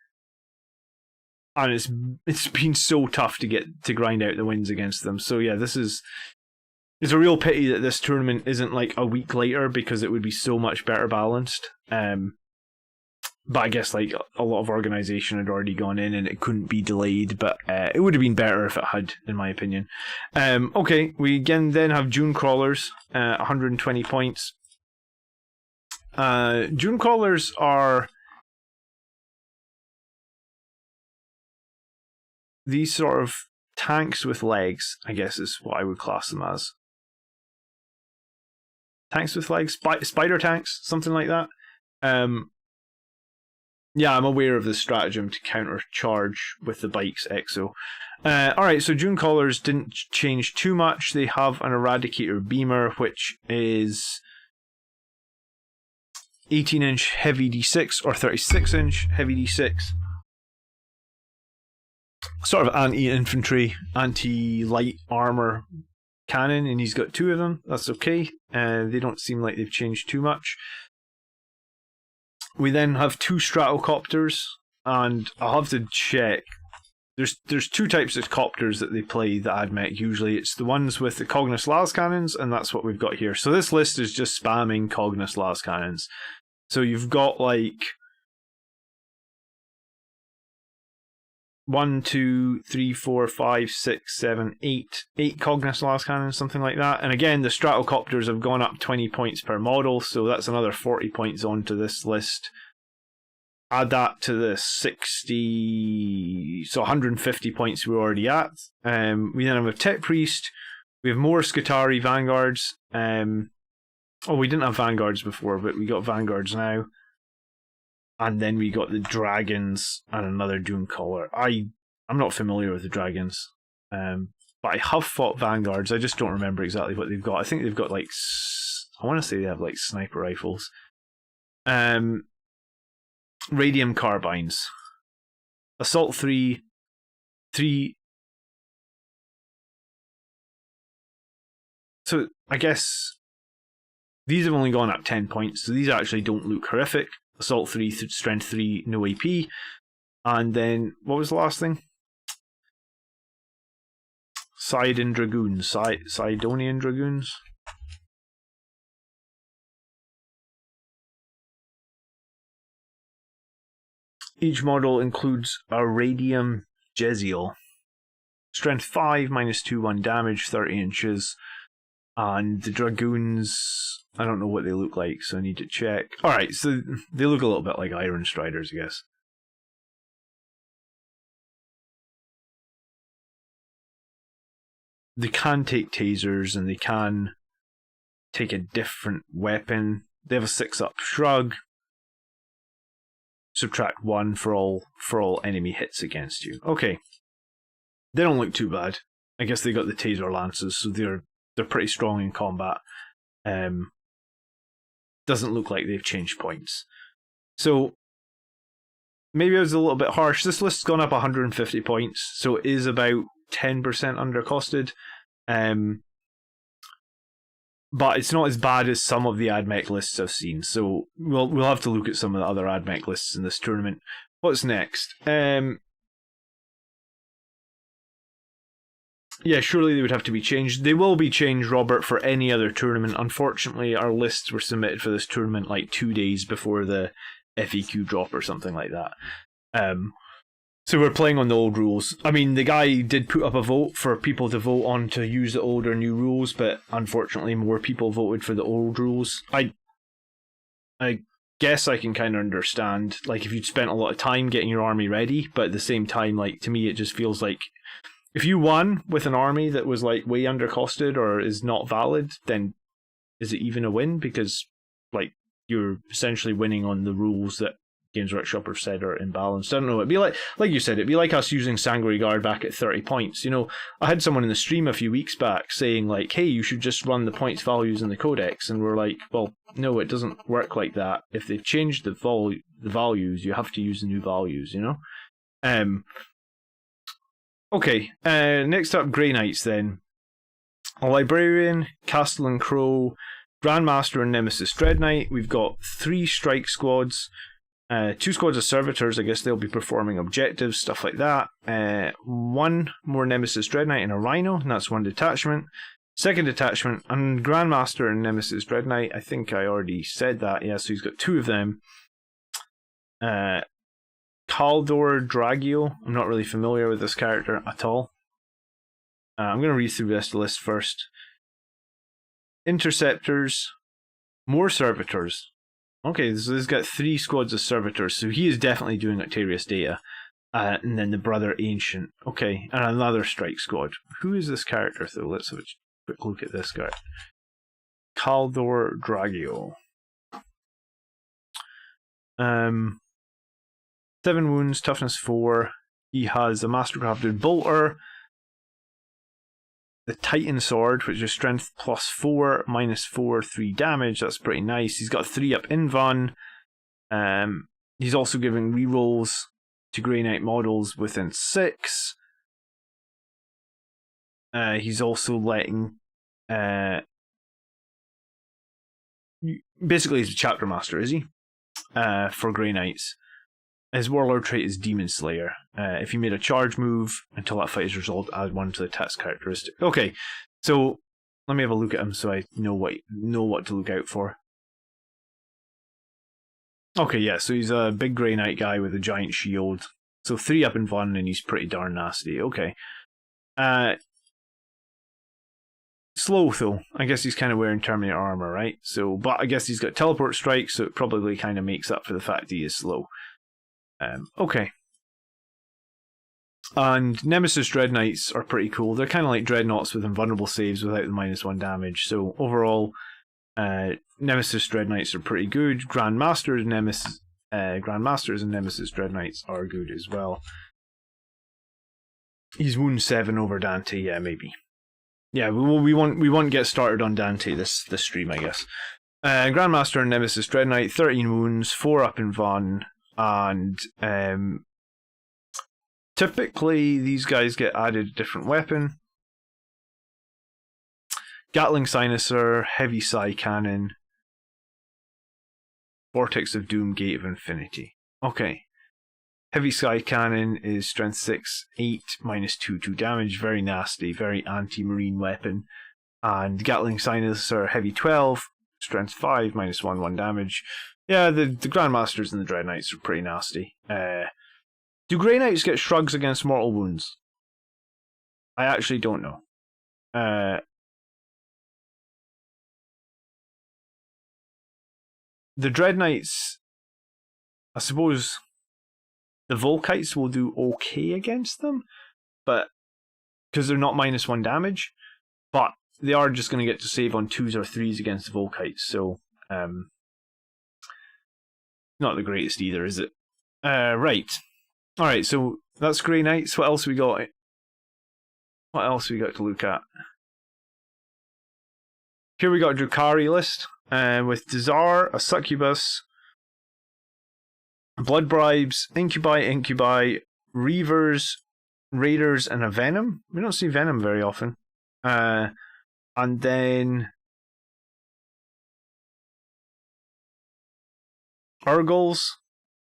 and it's been so tough to grind out the wins against them. So yeah, it's a real pity that this tournament isn't like a week later, because it would be so much better balanced. But I guess like a lot of organisation had already gone in and it couldn't be delayed, but it would have been better if it had, in my opinion. Okay, we again then have June Crawlers, 120 points. June Crawlers are these sort of tanks with legs, I guess is what I would class them as. Tanks with legs? Spider tanks? Something like that. Yeah, I'm aware of the stratagem to counter charge with the bikes exo. Alright, so June Callers didn't change too much. They have an Eradicator Beamer, which is 18-inch heavy D6 or 36-inch heavy D6. Sort of anti-infantry, anti-light armor cannon, and he's got 2 of them. That's okay. They don't seem like they've changed too much. We then have 2 Stratocopters, and I'll have to check. There's 2 types of copters that they play the AdMech usually. It's the ones with the Cognos Las cannons, and that's what we've got here. So this list is just spamming Cognos Las cannons. So you've got like 1, 2, 3, 4, 5, 6, 7, 8 Cognos Las cannons, something like that. And again, the Stratocopters have gone up 20 points per model, so that's another 40 points onto this list. Add that to the 60, so 150 points we're already at. We then have a Tech Priest. We have more Scutari Vanguards. We didn't have Vanguards before, but we got Vanguards now. And then we got the Dragons and another Doomcaller. I'm not familiar with the Dragons, but I have fought Vanguards. I just don't remember exactly what they've got. I think they've got like, I want to say they have like sniper rifles. Radium Carbines. Assault 3. So I guess these have only gone up 10 points, so these actually don't look horrific. Assault 3, Strength 3, no AP. And then, what was the last thing? Sidonian Dragoons. Sidonian Dragoons? Each model includes a Radium Jeziel. Strength 5, -2, 1 damage, 30 inches. And the Dragoons, I don't know what they look like, so I need to check. Alright, so they look a little bit like Iron Striders, I guess. They can take tasers, and they can take a different weapon. They have a 6-up shrug. Subtract 1 for all enemy hits against you. Okay. They don't look too bad. I guess they got the taser lances, so they're pretty strong in combat. Doesn't look like they've changed points. So maybe I was a little bit harsh. This list's gone up 150 points, so it is about 10% undercosted. But it's not as bad as some of the AdMech lists I've seen. So we'll have to look at some of the other AdMech lists in this tournament. What's next? Yeah, surely they would have to be changed. They will be changed, Robert, for any other tournament. Unfortunately, our lists were submitted for this tournament like 2 days before the FAQ drop or something like that. So we're playing on the old rules. I mean, the guy did put up a vote for people to vote on to use the old or new rules, but unfortunately more people voted for the old rules. I guess I can kind of understand, like, if you'd spent a lot of time getting your army ready, but at the same time, like, to me it just feels like if you won with an army that was like way undercosted or is not valid, then is it even a win? Because, like, you're essentially winning on the rules that Games Workshop have said are imbalanced. I don't know. It'd be like you said, it'd be like us using Sanguinary Guard back at 30 points. You know, I had someone in the stream a few weeks back saying, like, hey, you should just run the points values in the codex. And we're like, well, no, it doesn't work like that. If they've changed the values, you have to use the new values, you know? Okay, next up, Grey Knights then. A Librarian, Castellan Crow, Grandmaster and Nemesis Dread Knight. We've got 3 strike squads. 2 squads of servitors, I guess they'll be performing objectives, stuff like that. 1 more Nemesis Dread Knight and a Rhino, and that's 1 detachment. Second detachment, and Grandmaster and Nemesis Dread Knight, I think I already said that, yeah, so he's got 2 of them. Kaldor Dragio, I'm not really familiar with this character at all. I'm going to read through this list first. Interceptors, more servitors. Okay, so he's got 3 squads of servitors, so he is definitely doing Octarius data. And then the Brother Ancient. Okay, and another strike squad. Who is this character, though? Let's have a quick look at this guy. Kaldor Dragio. 7 wounds, toughness 4. He has a Mastercrafted Bolter. The Titan Sword, which is strength +4, -4, 3 damage. That's pretty nice. He's got 3-up Invuln. He's also giving rerolls to Grey Knight models within 6. He's also letting... basically, he's a Chapter Master, is he? For Grey Knights. His Warlord trait is Demon Slayer. If you made a charge move until that fight is resolved, add 1 to the task characteristic. Okay, so let me have a look at him so I know what to look out for. Okay, yeah, so he's a big Grey Knight guy with a giant shield. So 3-up in Invuln, and he's pretty darn nasty. Okay. Slow, though. I guess he's kind of wearing Terminator armor, right? So, but I guess he's got Teleport Strike, so it probably kind of makes up for the fact he is slow. Okay. And Nemesis Dread Knights are pretty cool. They're kind of like Dreadnoughts with invulnerable saves without the -1 damage. So overall, Nemesis Dread Knights are pretty good. Grandmasters and Nemesis Dread Knights are good as well. He's wound 7 over Dante, yeah, maybe. Yeah, we won't get started on Dante this stream, I guess. Grandmaster and Nemesis Dread Knight, 13 wounds, 4-up in Invuln. And typically these guys get added a different weapon. Gatling Silencer, Heavy Psi Cannon, Vortex of Doom, Gate of Infinity. Okay. Heavy Psi Cannon is strength 6, 8, -2, 2 damage. Very nasty, very anti-marine weapon. And Gatling Silencer, Heavy 12, strength 5, -1, 1 damage. Yeah, the Grandmasters and the Dread Knights are pretty nasty. Do Grey Knights get shrugs against mortal wounds? I actually don't know. The Dread Knights, I suppose the Volkites will do okay against them, but because they're not -1 damage, but they are just going to get to save on 2s or 3s against the Volkites, so not the greatest either, is it? Right. Alright, so that's Grey Knights. What else we got? What else we got to look at? Here we got a Drukari list with Desar, a Succubus, Blood Bribes, Incubi, Reavers, Raiders, and a Venom. We don't see Venom very often. And then Urgles,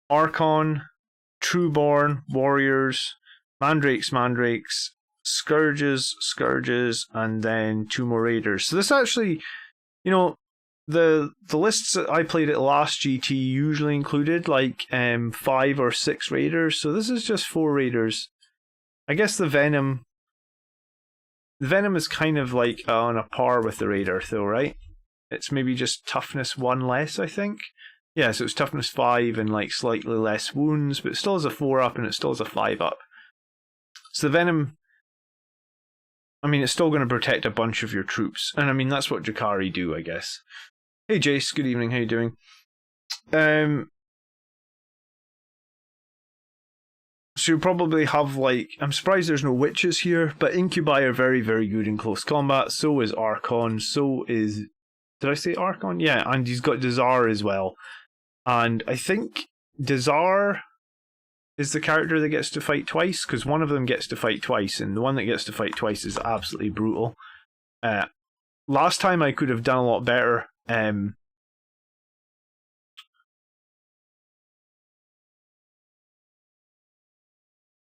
Archon, Trueborn, Warriors, Mandrakes, Scourges, and then 2 more Raiders. So this actually, the lists that I played at last GT usually included like 5 or 6 Raiders. So this is just 4 Raiders. I guess the Venom is kind of like on a par with the Raider though, right? It's maybe just toughness 1 less, I think. Yeah, so it's toughness 5 and like slightly less wounds, but it still has a 4 up and it still has a 5 up. So the Venom, I mean, it's still going to protect a bunch of your troops. And I mean, that's what Drukari do, I guess. Hey Jace, good evening, how you doing? So you probably have like, I'm surprised there's no witches here, but Incubi are very, very good in close combat. So is Archon, so is, did I say Archon? Yeah, and he's got Desar as well. And I think Desar is the character that gets to fight twice, because one of them gets to fight twice, and the one that gets to fight twice is absolutely brutal. Last time I could have done a lot better.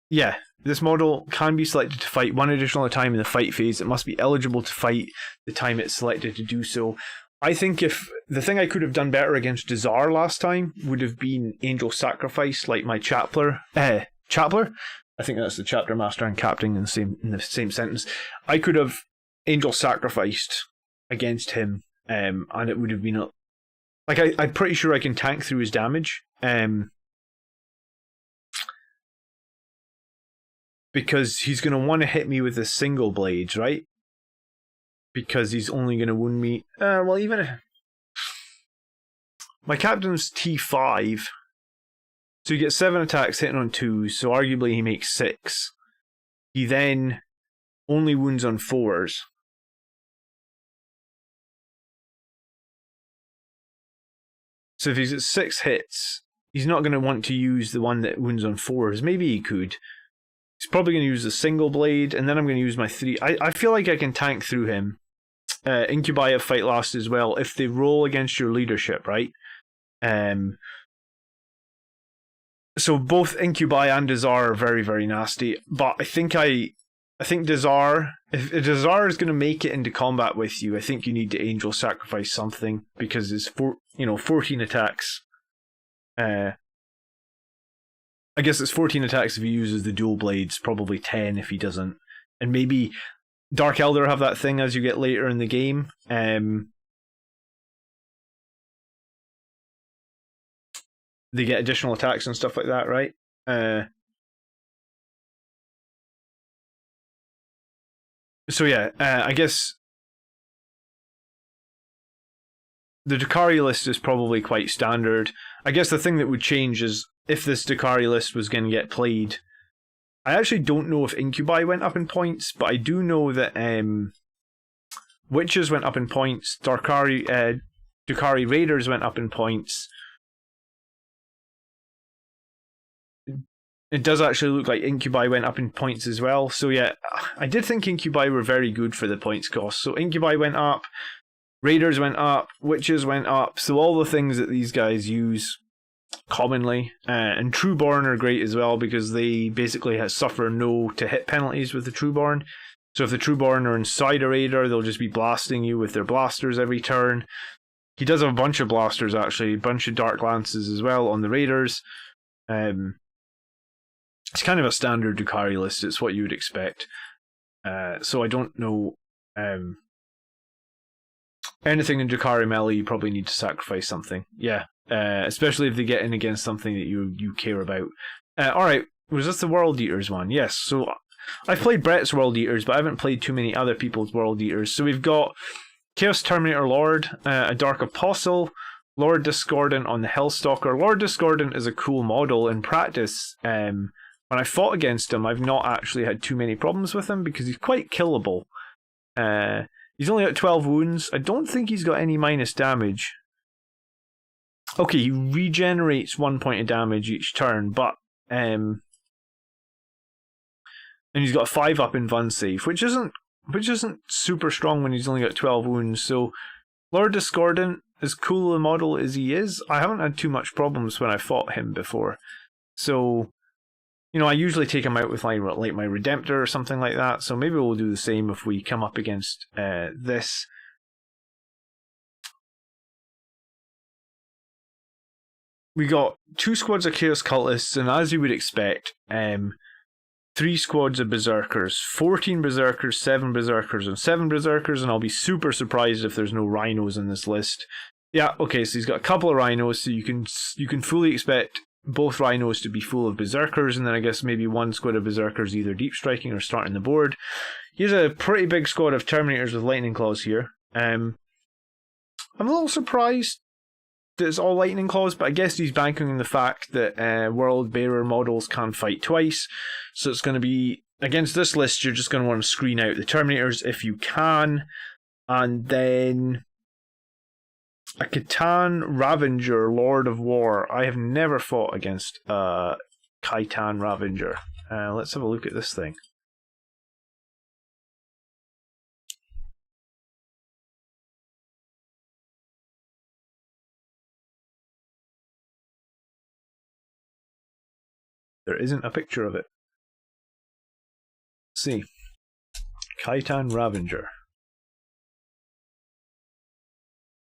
Yeah, this model can be selected to fight 1 additional time in the fight phase. It must be eligible to fight the time it's selected to do so. I think if the thing I could have done better against Desar last time would have been Angel Sacrifice, like my Chapler. Chapler? I think that's the Chapter Master and Captain in the same sentence. I could have Angel Sacrificed against him, and it would have been I'm pretty sure I can tank through his damage. Because he's going to want to hit me with the single blades, right? Because he's only going to wound me. Well, even if my captain's T5, so he gets 7 attacks hitting on 2s, so arguably he makes 6. He then only wounds on 4s. So if he's at 6 hits, he's not going to want to use the one that wounds on 4s. Maybe he could. He's probably going to use the single blade, and then I'm going to use my 3. I feel like I can tank through him. Incubi have fight last as well if they roll against your leadership, right? So both Incubi and Desar are very, very nasty. But I think Desar, if Desar is going to make it into combat with you, I think you need to Angel Sacrifice something, because it's 14 attacks. I guess it's 14 attacks if he uses the dual blades, probably 10 if he doesn't. And maybe Dark Elder have that thing as you get later in the game. They get additional attacks and stuff like that, right? So yeah, I guess the Drukari list is probably quite standard. I guess the thing that would change is if this Drukari list was going to get played. I actually don't know if Incubi went up in points, but I do know that Witches went up in points, Drukari Raiders went up in points. It does actually look like Incubi went up in points as well. So yeah, I did think Incubi were very good for the points cost. So Incubi went up, Raiders went up, Witches went up. So all the things that these guys use commonly. And Trueborn are great as well, because they basically suffer no to hit penalties with the Trueborn. So if the Trueborn are inside a Raider, they'll just be blasting you with their blasters every turn. He does have a bunch of blasters actually, a bunch of Dark Lances as well on the Raiders. kind of a standard Drukari list. It's what you would expect. So I don't know anything in Drukari melee. You probably need to sacrifice something. Yeah, especially if they get in against something that you care about. All right, was this the World Eaters one? Yes. So I've played Brett's World Eaters, but I haven't played too many other people's World Eaters. So we've got Chaos Terminator Lord, a Dark Apostle, Lord Discordant on the Hellstalker. Lord Discordant is a cool model in practice. When I fought against him, I've not actually had too many problems with him because he's quite killable. He's only got 12 wounds. I don't think he's got any minus damage. Okay, he regenerates 1 point of damage each turn, but and he's got a 5-up in Vun save, which isn't super strong when he's only got 12 wounds. So Lord Discordant, as cool a model as he is, I haven't had too much problems when I fought him before. So, you know, I usually take him out with like my Redemptor or something like that. So maybe we'll do the same if we come up against this. We got 2 squads of Chaos Cultists, and as you would expect, 3 squads of Berserkers, 14 Berserkers, 7 Berserkers, and 7 Berserkers, and I'll be super surprised if there's no Rhinos in this list. Yeah, okay, so he's got a couple of Rhinos, so you can fully expect both Rhinos to be full of Berserkers, and then I guess maybe 1 squad of Berserkers either deep striking or starting the board. He has a pretty big squad of Terminators with Lightning Claws here. I'm a little surprised that it's all Lightning Claws, but I guess he's banking on the fact that World Bearer models can fight twice, so it's going to be, against this list, you're just going to want to screen out the Terminators if you can, and then a Khitan Ravager, Lord of War. I have never fought against a Khitan Ravager. Let's have a look at this thing. There isn't a picture of it. Let's see. Khitan Ravager.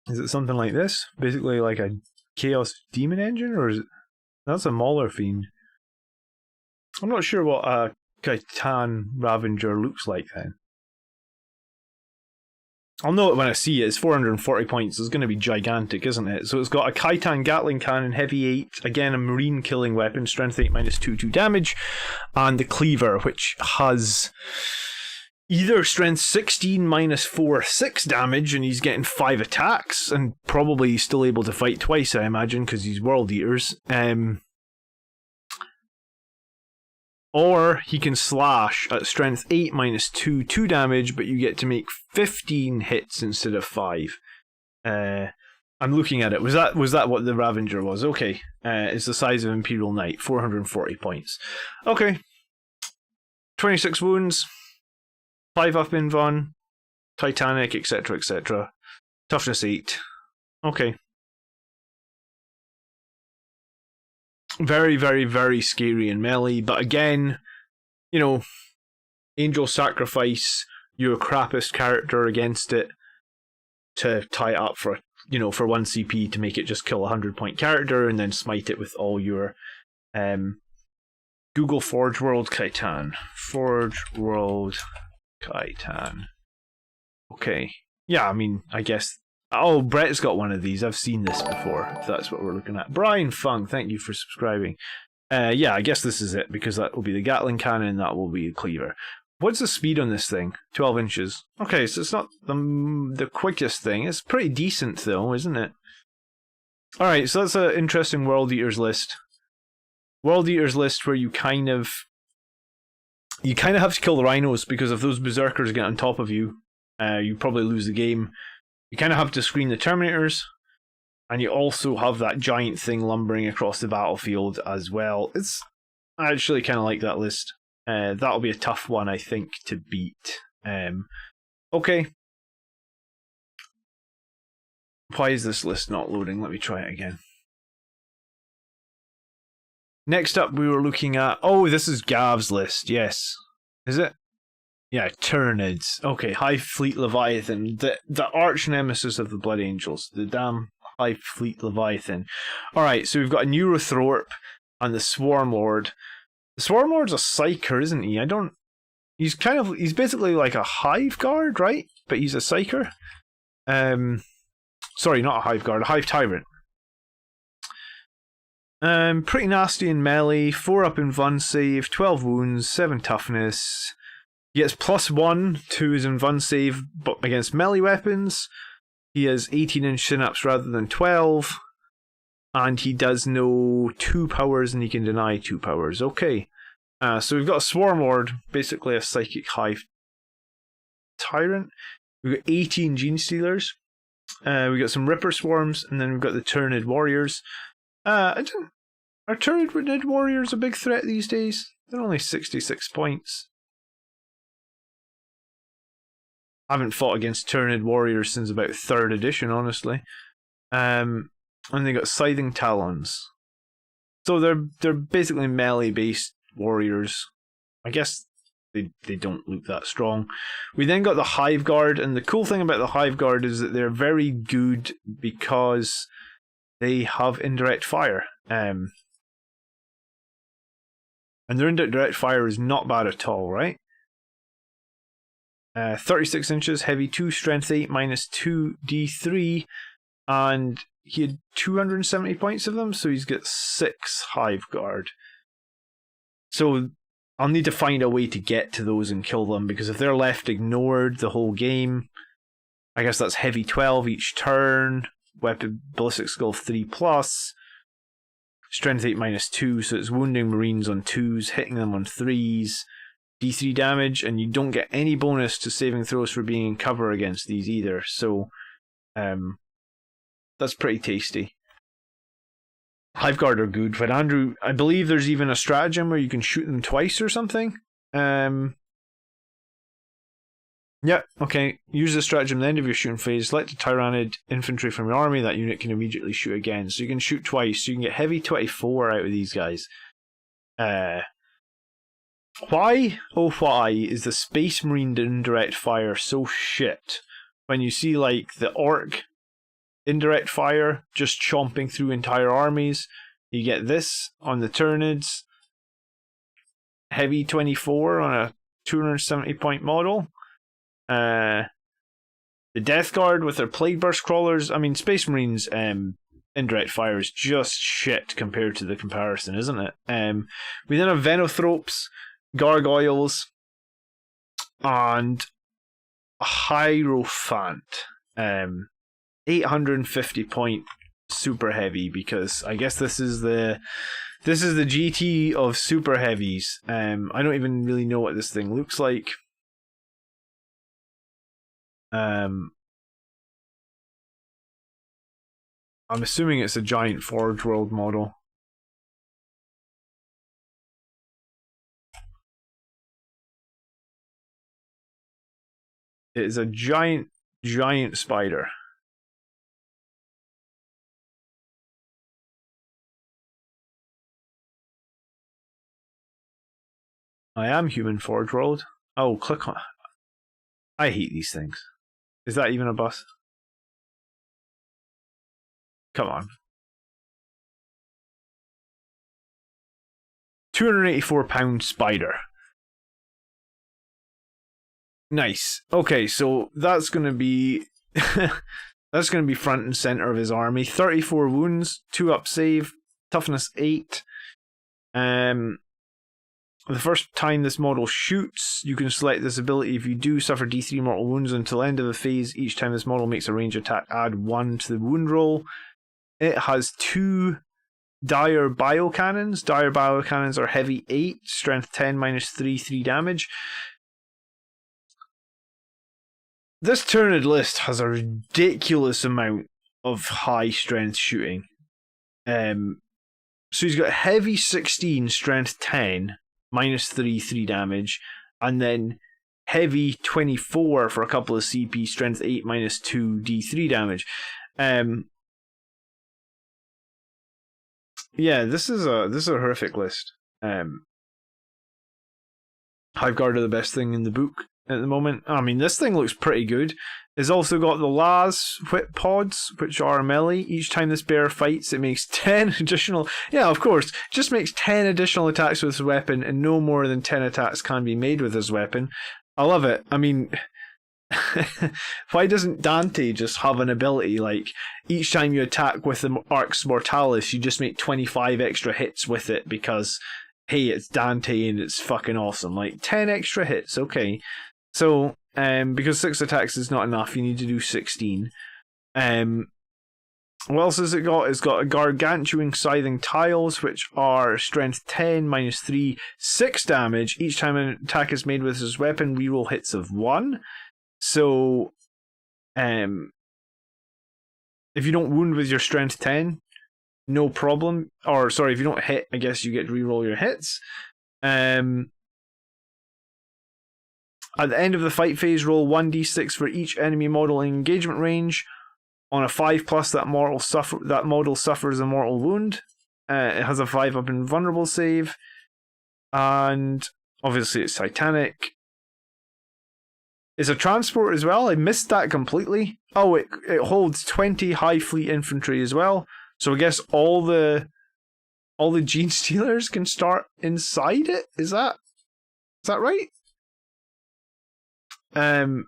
Is it something like this? Basically like a Chaos Demon Engine? Or is it... That's a Mauler Fiend. I'm not sure what a Khitan Ravager looks like then. I'll know it when I see it. It's 440 points. It's going to be gigantic, isn't it? So it's got a Khitan Gatling Cannon, heavy 8, again a marine killing weapon, strength 8 minus 2 damage, and the Cleaver, which has either strength 16 minus 4 6 damage, and he's getting 5 attacks, and probably still able to fight twice, I imagine, because he's World Eaters. Or he can slash at strength 8 minus 2 damage, but you get to make 15 hits instead of 5. I'm looking at it. Was that what the Ravager was? Okay. It's the size of Imperial Knight, 440 points. Okay. 26 wounds, 5 up in Von, Titanic, etc., etc. Toughness 8. Okay. Very, very, very scary in melee, but again, you know, Angel sacrifice your crappiest character against it to tie it up for, you know, for 1 CP to make it just kill a 100-point character, and then smite it with all your Google Forge World Khitan. Forge World Khitan. Okay. Yeah, I mean, I guess... Oh, Brett's got one of these. I've seen this before, if that's what we're looking at. Brian Fung, thank you for subscribing. Yeah, I guess this is it, because that will be the Gatling Cannon, and that will be the Cleaver. What's the speed on this thing? 12 inches. Okay, so it's not the quickest thing. It's pretty decent, though, isn't it? Alright, so that's an interesting World Eaters list. World Eaters list where you kind of have to kill the Rhinos, because if those Berserkers get on top of you, you probably lose the game. You kind of have to screen the Terminators, and you also have that giant thing lumbering across the battlefield as well. I actually kind of like that list. That'll be a tough one, I think, to beat. Okay. Why is this list not loading? Let me try it again. Next up, we were looking at... Oh, this is Gav's list, yes. Is it? Yeah, Tyranids. Okay, High Fleet Leviathan. The arch nemesis of the Blood Angels. The damn High Fleet Leviathan. Alright, so we've got a Neurothorpe and the Swarm Lord. The Swarm Lord's a Psyker, isn't he? He's basically like a Hive Guard, right? But he's a Psyker. Sorry, not a Hive Guard, a Hive Tyrant. Pretty nasty in melee, 4 up in Vun save, 12 wounds, 7 toughness. He gets +1 to his Vun save but against melee weapons. He has 18-inch synapse rather than 12. And he does no 2 powers and he can deny 2 powers. Okay. So we've got a Swarm Lord, basically a Psychic Hive Tyrant. We've got 18 Gene Stealers. We've got some Ripper Swarms, and then we've got the Tyranid Warriors. Are Tyranid Warriors a big threat these days? They're only 66 points. I haven't fought against Tyranid Warriors since about 3rd edition, honestly. And they got Scything Talons. So they're basically melee-based warriors. I guess they don't look that strong. We then got the Hive Guard, and the cool thing about the Hive Guard is that they're very good because they have indirect fire. And their indirect fire is not bad at all, right? 36 inches, heavy 2, strength 8, -2, D3, and he had 270 points of them, so he's got 6 Hive Guard. So I'll need to find a way to get to those and kill them, because if they're left ignored the whole game, I guess that's heavy 12 each turn, weapon ballistic skill 3+, strength 8 -2, so it's wounding Marines on 2s, hitting them on 3s, D3 damage, and you don't get any bonus to saving throws for being in cover against these either, so that's pretty tasty. Hive Guard are good, but Andrew, I believe there's even a stratagem where you can shoot them twice or something. Yeah, okay. Use the stratagem at the end of your shooting phase. Select a Tyranid infantry from your army. That unit can immediately shoot again. So you can shoot twice. So you can get heavy 24 out of these guys. Why, oh why, is the Space Marine indirect fire so shit? When you see like the Orc indirect fire just chomping through entire armies. You get this on the Tyranids. Heavy 24 on a 270 point model. The Death Guard with their Plague Burst Crawlers. I mean, Space Marines indirect fire is just shit compared to the comparison, isn't it? We then have Venothropes, Gargoyles, and a Hierophant. 850 point super heavy, because I guess this is the GT of super heavies. I don't even really know what this thing looks like. I'm assuming it's a giant Forge World model. It is a giant spider. I am human Forge World. Oh, click on. I hate these things. Is that even a bus? Come on. 284-pound spider. Nice. Okay, so that's going to be that's going to be front and center of his army. 34 wounds, 2 up save, toughness 8. The first time this model shoots, you can select this ability. If you do suffer D3 mortal wounds until end of the phase, each time this model makes a range attack, add 1 to the wound roll. It has 2 Dire Biocannons. Dire Biocannons are heavy 8, strength 10, -3, 3 damage. This Tyranid list has a ridiculous amount of high strength shooting. So he's got heavy 16, strength 10, -3, 3 damage, and then heavy 24 for a couple of CP, strength 8, -2, D3 damage. Yeah, this is a horrific list. Hive Guard are the best thing in the book. at the moment. I mean, this thing looks pretty good. It's also got the Las whip pods, which are melee. Each time this bear fights, it makes 10 additional... Yeah, of course. Just makes 10 additional attacks with this weapon, and no more than 10 attacks can be made with this weapon. I love it. I mean... Why doesn't Dante just have an ability like each time you attack with the Arx Mortalis, you just make 25 extra hits with it because, hey, it's Dante and it's fucking awesome. Like, 10 extra hits, okay. So... because 6 attacks is not enough, you need to do 16. What else has it got? It's got a Gargantuan Scything Tiles, which are strength 10, minus 3, 6 damage. Each time an attack is made with this weapon, reroll hits of 1. So, if you don't wound with your strength 10, no problem. Or, sorry, if you don't hit, I guess you get to reroll your hits. At the end of the fight phase, roll 1d6 for each enemy model in engagement range. On a 5+, that model suffers a mortal wound. It has a 5-up invulnerable save. And obviously it's Titanic. It's a transport as well. I missed that completely. Oh, it holds 20 High Fleet infantry as well. So I guess all the Gene Stealers can start inside it? Is that right? And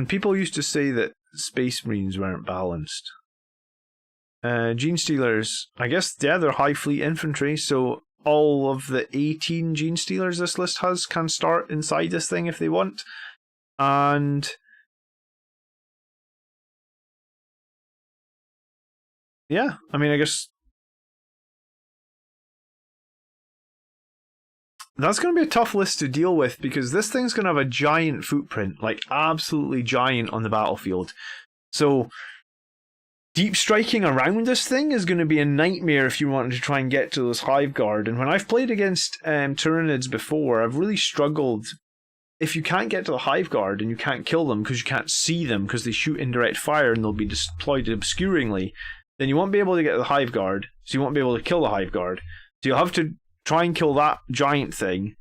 people used to say that Space Marines weren't balanced. Gene Stealers, I guess, yeah, they're High Fleet infantry, so all of the 18 Gene Stealers this list has can start inside this thing if they want. And yeah, I mean, I guess that's going to be a tough list to deal with because this thing's going to have a giant footprint, like absolutely giant on the battlefield. So deep striking around this thing is going to be a nightmare if you wanted to try and get to this Hive Guard. And when I've played against Tyranids before, I've really struggled. If you can't get to the Hive Guard and you can't kill them because you can't see them because they shoot indirect fire and they'll be deployed obscuringly, then you won't be able to get to the Hive Guard, so you won't be able to kill the Hive Guard. So you'll have to try and kill that giant thing.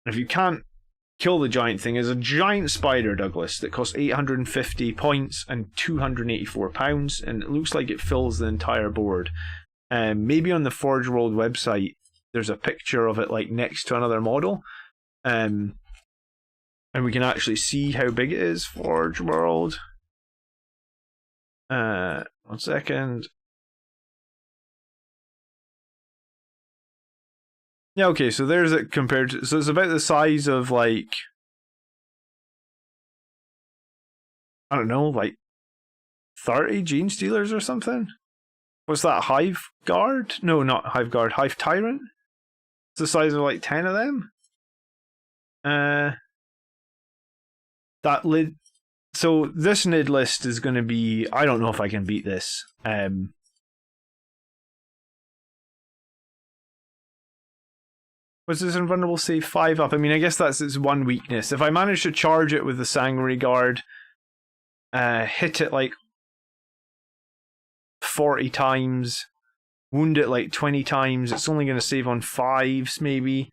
And if you can't kill the giant thing, there's a giant spider, Douglas, that costs 850 points and 284 pounds, and it looks like it fills the entire board. Maybe on the Forge World website, there's a picture of it like next to another model. And we can actually see how big it is. Forge World. 1 second. Yeah, okay, so there's it compared to... So it's about the size of, like... I don't know, like 30 Gene Stealers or something? What's that, Hive Guard? No, not Hive Guard, Hive Tyrant? It's the size of, like, 10 of them? That lid... So this NID list is going to be... I don't know if I can beat this. Was this invulnerable save 5-up? I mean, I guess that's its one weakness. If I manage to charge it with the Sanguinary Guard, hit it like 40 times, wound it like 20 times, it's only going to save on 5s, maybe.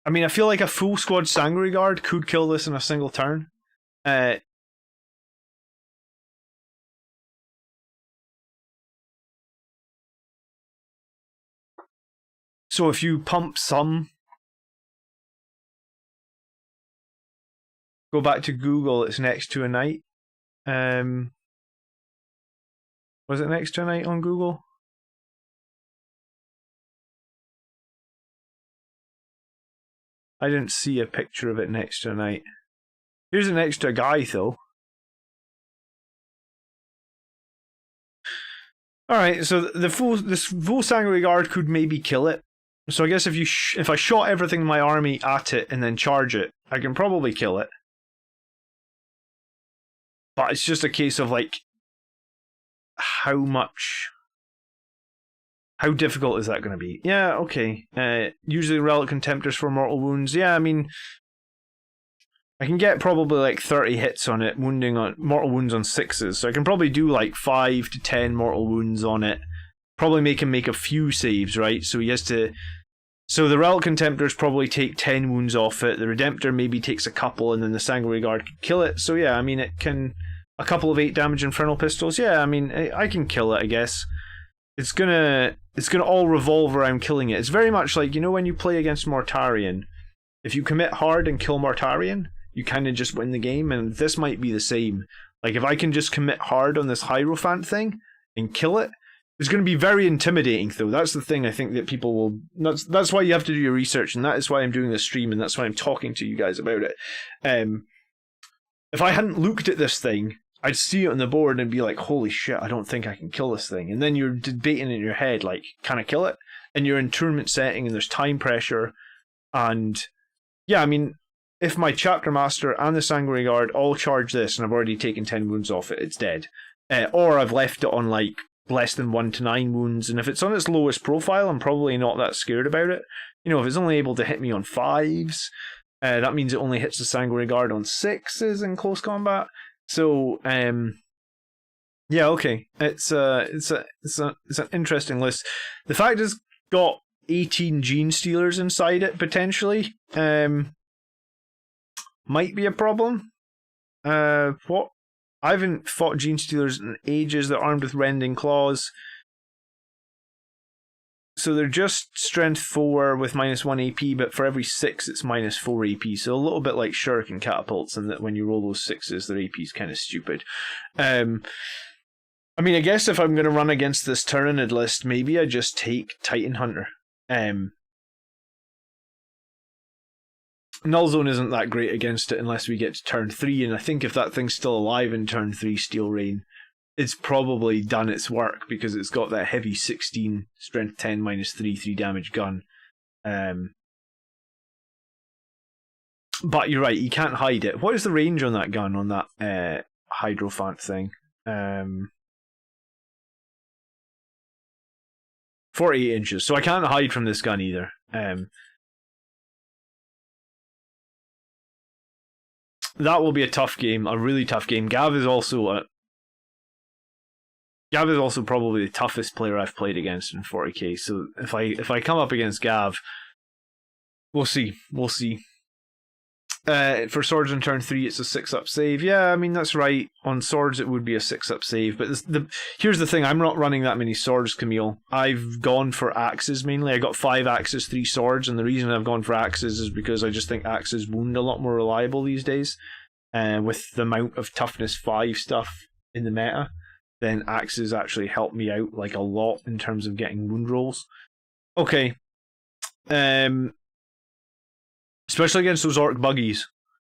I mean, I feel like a full squad Sanguinary Guard could kill this in a single turn. So if you pump some, go back to Google, it's next to a knight. Was it next to a knight on Google? I didn't see a picture of it next to a knight. Here's it next to a guy, though. Alright, so this full Sanguinary Guard could maybe kill it. So I guess if I shot everything in my army at it and then charge it, I can probably kill it. But it's just a case of, like, how difficult is that going to be? Yeah, okay. Usually Relic Contemptors for mortal wounds. Yeah, I mean, I can get probably like 30 hits on it, mortal wounds on 6s. So I can probably do like 5 to 10 mortal wounds on it probably make him make a few saves, right? So he has to. So the Relic Contemptors probably take 10 wounds off it. The Redemptor maybe takes a couple, and then the Sanguinary Guard can kill it. So yeah, I mean, it can. A couple of 8 damage Infernal Pistols. Yeah, I mean, I can kill it, I guess. It's gonna all revolve around killing it. It's very much like, you know, when you play against Mortarion, if you commit hard and kill Mortarion, you kind of just win the game, and this might be the same. Like, if I can just commit hard on this Hierophant thing and kill it, it's going to be very intimidating, though. That's the thing I think that people will... That's why you have to do your research, and that is why I'm doing this stream, and that's why I'm talking to you guys about it. If I hadn't looked at this thing, I'd see it on the board and be like, holy shit, I don't think I can kill this thing. And then you're debating in your head, like, can I kill it? And you're in tournament setting, and there's time pressure, and... Yeah, I mean... If my Chapter Master and the Sanguinary Guard all charge this and I've already taken 10 wounds off it, it's dead. Or I've left it on like less than 1 to 9 wounds, and if it's on its lowest profile, I'm probably not that scared about it. You know, if it's only able to hit me on 5s, that means it only hits the Sanguinary Guard on 6s in close combat. So, yeah, okay. It's an interesting list. The fact it's got 18 Gene Stealers inside it, potentially, might be a problem. What? I haven't fought Gene Stealers in ages. They're armed with Rending Claws. So they're just Strength 4 with -1 AP, but for every 6 it's -4 AP. So a little bit like Shuriken Catapults, in that when you roll those 6s, their AP is kind of stupid. I mean, I guess if I'm going to run against this Tyranid list, maybe I just take Titan Hunter. Nullzone isn't that great against it unless we get to turn 3, and I think if that thing's still alive in turn 3 Steel Rain, it's probably done its work, because it's got that heavy 16, strength 10, -3 damage gun. But you're right, you can't hide it. What is the range on that gun, on that Hierophant thing? 48 inches, so I can't hide from this gun either. That will be a tough game, a really tough game. Gav is also probably the toughest player I've played against in 40k. So if I come up against Gav, we'll see. For swords on turn 3, it's a 6-up save. Yeah, I mean, that's right. On swords, it would be a 6-up save. But here's the thing. I'm not running that many swords, Camille. I've gone for axes mainly. I got 5 axes, 3 swords. And the reason I've gone for axes is because I just think axes wound a lot more reliable these days. With the amount of toughness 5 stuff in the meta, then axes actually help me out like a lot in terms of getting wound rolls. Okay. Especially against those orc buggies.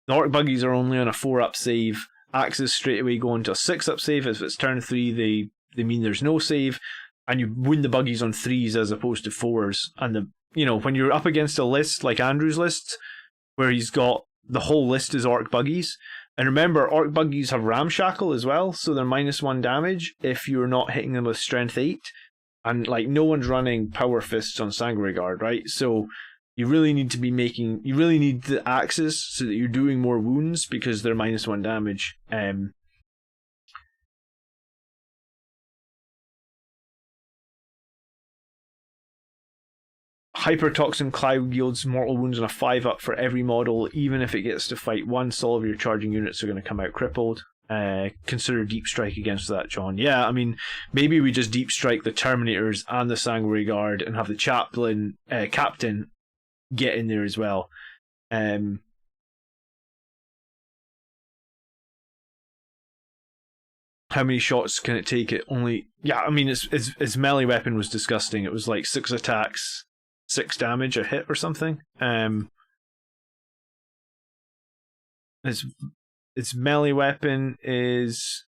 The orc buggies are only on a 4-up save. Axes straight away go into a 6-up save. If it's turn 3, they mean there's no save, and you win the buggies on 3s as opposed to 4s. And when you're up against a list like Andrew's list, where he's got the whole list is orc buggies, and remember, orc buggies have Ramshackle as well, so they're -1 damage if you're not hitting them with strength 8, and like no one's running Power Fists on Sanguinary Guard, right? So you really need the axes so that you're doing more wounds, because they're -1 damage. Hypertoxin Cloud yields mortal wounds on a 5-up for every model. Even if it gets to fight once, all of your charging units are going to come out crippled. Consider Deep Strike against that, John. Yeah, I mean, maybe we just Deep Strike the Terminators and the Sanguinary Guard and have the Captain get in there as well. How many shots can it take? It only... Yeah, I mean, its melee weapon was disgusting. It was like 6 attacks, 6 damage a hit or something. Its melee weapon is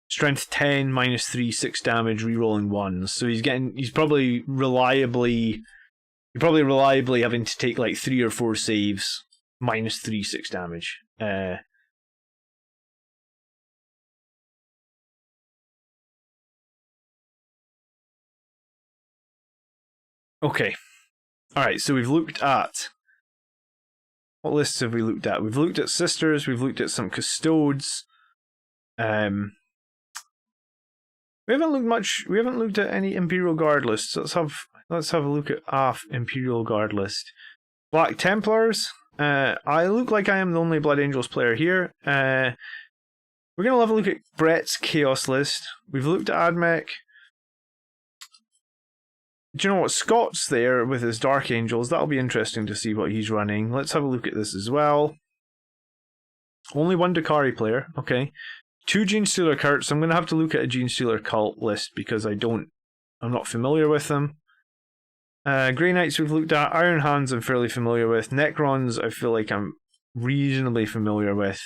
strength 10, -3, 6 damage, rerolling 1s. So he's probably reliably having to take like 3 or 4 saves, -3, 6 damage. Okay. Alright, so we've looked at... What lists have we looked at? We've looked at Sisters, we've looked at some Custodes. We haven't looked at any Imperial Guard lists. Let's have a look at Imperial Guard list. Black Templars. I look like I am the only Blood Angels player here. We're gonna have a look at Brett's Chaos list. We've looked at Mech. Do you know what? Scott's there with his Dark Angels. That'll be interesting to see what he's running. Let's have a look at this as well. Only one Drukari player. Okay. 2 Genestealer Kurts. I'm going to have to look at a Genestealer cult list because I'm not familiar with them. Grey Knights we've looked at. Iron Hands I'm fairly familiar with. Necrons I feel like I'm reasonably familiar with.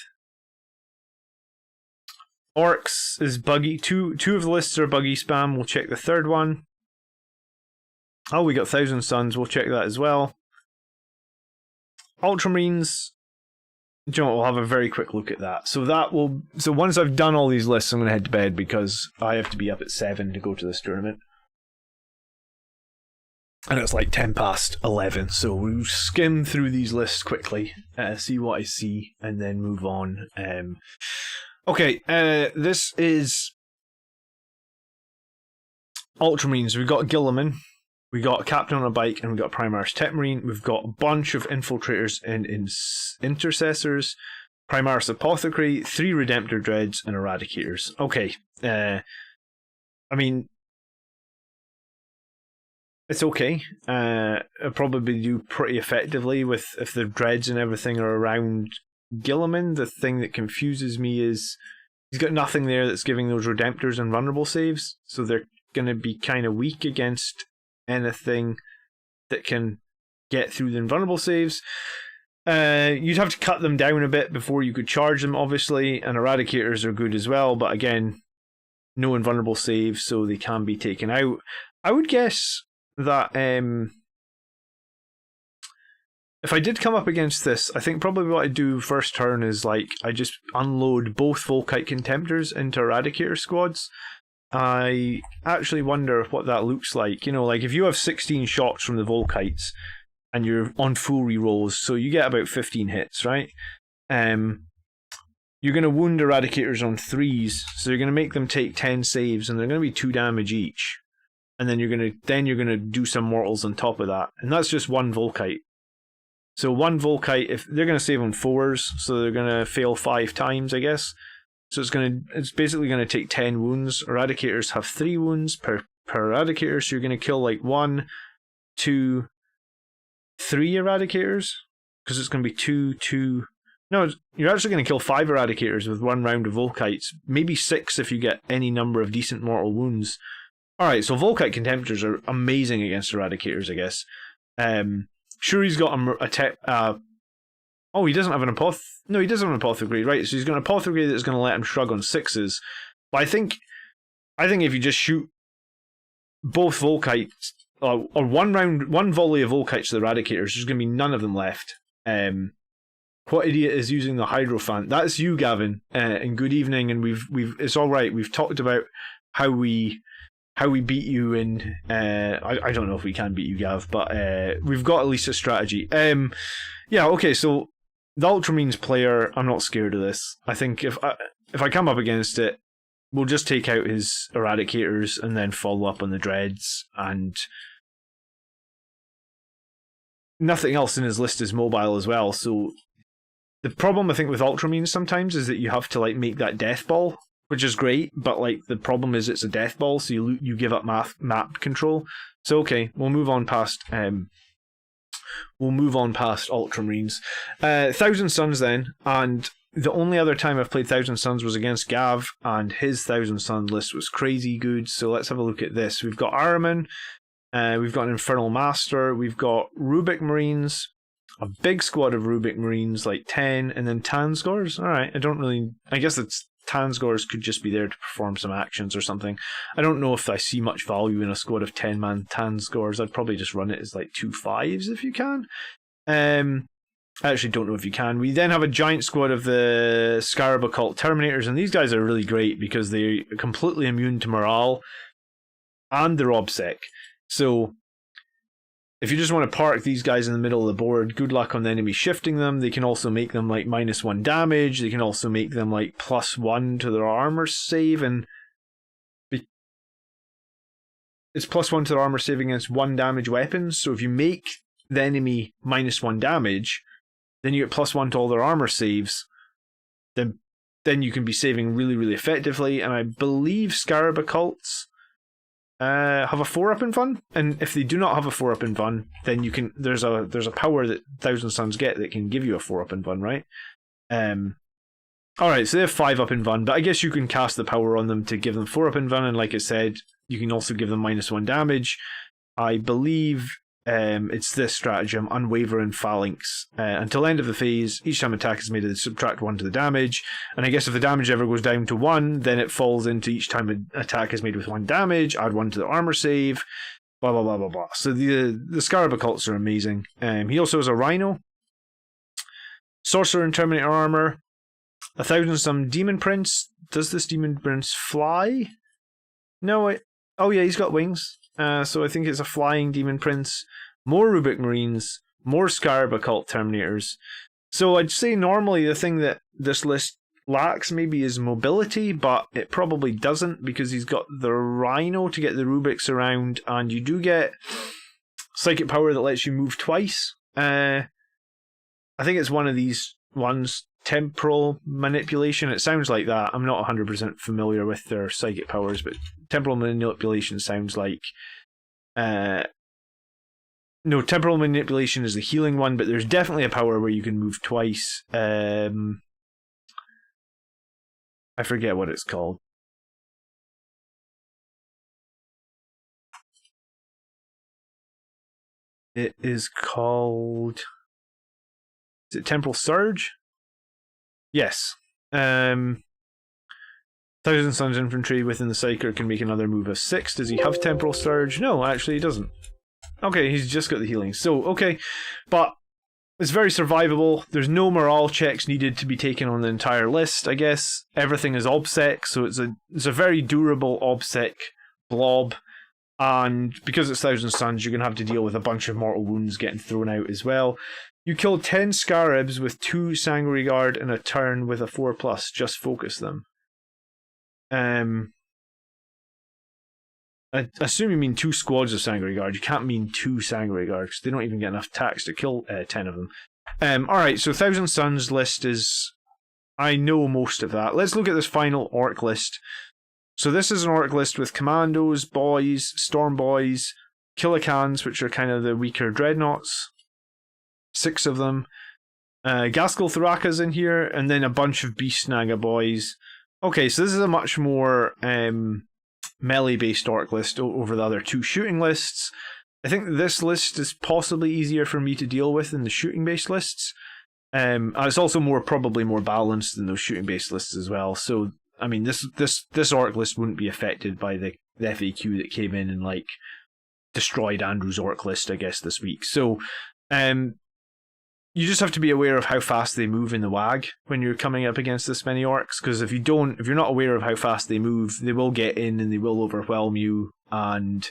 Orcs is buggy. Two of the lists are buggy spam. We'll check the third one. Oh, we got Thousand Suns. We'll check that as well. Ultramarines. Do you know what? We'll have a very quick look at that. So once I've done all these lists, I'm going to head to bed because I have to be up at 7 to go to this tournament. And it's like 10 past 11, so we'll skim through these lists quickly, see what I see, and then move on. Okay, this is Ultramarines. We've got Guilliman, we got a Captain on a Bike, and we've got a Primaris Tech Marine. We've got a bunch of Infiltrators and Intercessors, Primaris Apothecary, 3 Redemptor Dreads, and Eradicators. Okay, I mean, it's okay. I'll probably do pretty effectively with if the dreads and everything are around Guilliman. The thing that confuses me is he's got nothing there that's giving those Redemptors and vulnerable saves, so they're going to be kind of weak against anything that can get through the invulnerable saves. You'd have to cut them down a bit before you could charge them, obviously, and Eradicators are good as well, but again, no invulnerable saves, so they can be taken out. I would guess that if I did come up against this, I think probably what I'd do first turn is like I just unload both Volkite Contemptors into Eradicator squads. I actually wonder what that looks like. You know, like if you have 16 shots from the Volkites and you're on full rerolls, so you get about 15 hits, right? You're going to wound Eradicators on 3s, so you're going to make them take 10 saves, and they're going to be 2 damage each. And then you're gonna do some mortals on top of that, and that's just one Volkite. So one Volkite, if they're gonna save on 4s, so they're gonna fail 5 times, I guess. So it's basically gonna take 10 wounds. Eradicators have 3 wounds per Eradicator, so you're gonna kill like 1, 2, 3 Eradicators, because it's gonna be 2, 2. No, you're actually gonna kill 5 Eradicators with 1 round of Volkites, maybe 6 if you get any number of decent mortal wounds. Alright, so Volkite Contemptors are amazing against Eradicators, I guess. Sure, he's got a tech. Oh, he doesn't have an No, he does have an Apothecary, right? So he's got an Apothecary that's going to let him shrug on 6s. But I think if you just shoot both Volkites, or one volley of Volkites to the Eradicators, there's going to be none of them left. What idiot is using the Hydrophant? That's you, Gavin. And good evening. And we've it's all right. We've talked about how we beat you in I don't know if we can beat you, Gav, but we've got at least a strategy. Yeah, okay, so the Ultramarines player, I'm not scared of this. I think if I come up against it, we'll just take out his Eradicators and then follow up on the Dreads, and nothing else in his list is mobile as well. So the problem I think with Ultramarines sometimes is that you have to like make that death ball, which is great, but like the problem is it's a death ball, so you give up map control. So okay, we'll move on past Ultramarines. Thousand Suns then, and the only other time I've played Thousand Suns was against Gav, and his Thousand Sun list was crazy good. So let's have a look at this. We've got Ahriman, we've got an Infernal Master, we've got Rubic Marines, a big squad of Rubic Marines, like 10, and then Tansgors. Alright, I guess it's Tansgors could just be there to perform some actions or something. I don't know if I see much value in a squad of 10-man Tansgors. I'd probably just run it as like 2 5s if you can. I actually don't know if you can. We then have a giant squad of the Scarab Occult Terminators, and these guys are really great because they're completely immune to morale and they're obsec. So if you just want to park these guys in the middle of the board, good luck on the enemy shifting them. They can also make them like -1 damage. They can also make them like +1 to their armor save. And it's +1 to their armor save against 1 damage weapons. So if you make the enemy -1 damage, then you get +1 to all their armor saves. Then you can be saving really, really effectively. And I believe Scarab Occults have a 4-up in Fun. And if they do not have a 4-up in Fun, then you can. There's a power that Thousand Suns get that can give you a 4-up in Fun, right? Alright, so they have 5-up in Fun, but I guess you can cast the power on them to give them 4-up in Fun, and like I said, you can also give them -1 damage. I believe it's this stratagem, Unwavering Phalanx. Until end of the phase, each time attack is made, subtract 1 to the damage, and I guess if the damage ever goes down to 1, then it falls into each time an attack is made with 1 damage, add 1 to the armor save, blah blah blah blah blah. So the Scarab Occults are amazing. He also has a Rhino, Sorcerer and Terminator armor, 1,000 some Demon Prince. Does this Demon Prince fly? No, oh yeah, he's got wings. So I think it's a flying Demon Prince. More Rubric Marines, more Scarab Occult Terminators. So I'd say normally the thing that this list lacks maybe is mobility, but it probably doesn't because he's got the Rhino to get the Rubrics around, and you do get Psychic Power that lets you move twice. I think it's one of these ones. Temporal Manipulation, it sounds like that. I'm not 100% familiar with their psychic powers, but Temporal Manipulation sounds like... no, Temporal Manipulation is the healing one, but there's definitely a power where you can move twice. I forget what it's called. It is called... Is it Temporal Surge? Yes. 1,000 Suns Infantry within the Psyker can make another move of 6. Does he have Temporal Surge? No, actually he doesn't. Okay, he's just got the healing. So, okay. But it's very survivable. There's no morale checks needed to be taken on the entire list, I guess. Everything is OBSEC, so it's a very durable OBSEC blob. And because it's 1,000 Suns, you're going to have to deal with a bunch of mortal wounds getting thrown out as well. You kill 10 Scarabs with 2 Sangry Guard in a turn with a 4+. Just focus them. I assume you mean 2 squads of Sangry Guard. You can't mean 2 Sangry Guards. They don't even get enough tax to kill 10 of them. Alright, so 1,000 Suns list is... I know most of that. Let's look at this final Orc list. So this is an Orc list with Commandos, Boys, Storm Boys, Killicans, which are kind of the weaker Dreadnoughts. 6 of them. Gaskell Thuraka's in here, and then a bunch of Beast Naga boys. Okay, so this is a much more melee-based Orc list over the other 2 shooting lists. I think this list is possibly easier for me to deal with than the shooting-based lists. And it's also probably more balanced than those shooting-based lists as well. So, I mean, this Orc list wouldn't be affected by the FAQ that came in and, like, destroyed Andrew's Orc list, I guess, this week. So, you just have to be aware of how fast they move in the WAG when you're coming up against this many Orcs, because if you're not aware of how fast they move, they will get in and they will overwhelm you. And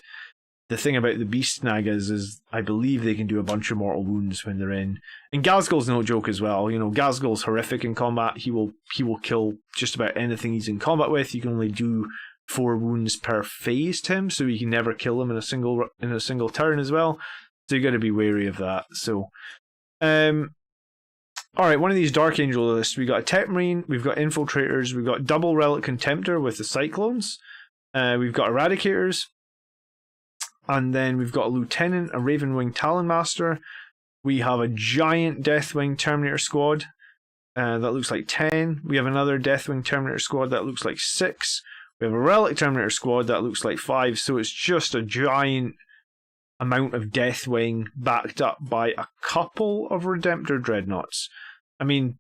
the thing about the Beast Nagas is I believe they can do a bunch of mortal wounds when they're in. And Gazgul's no joke as well. You know, Gazgul's horrific in combat. He will kill just about anything he's in combat with. You can only do 4 wounds per phase to him, so you can never kill him in a single turn as well. So you got to be wary of that. So alright, one of these Dark Angel lists. We got a Tech Marine, we've got Infiltrators, we've got Double Relic Contemptor with the Cyclones, we've got Eradicators, and then we've got a Lieutenant, a Ravenwing Talonmaster. We have a giant Deathwing Terminator squad that looks like 10. We have another Deathwing Terminator squad that looks like 6. We have a Relic Terminator squad that looks like 5. So it's just a giant amount of Deathwing backed up by a couple of Redemptor Dreadnoughts. I mean,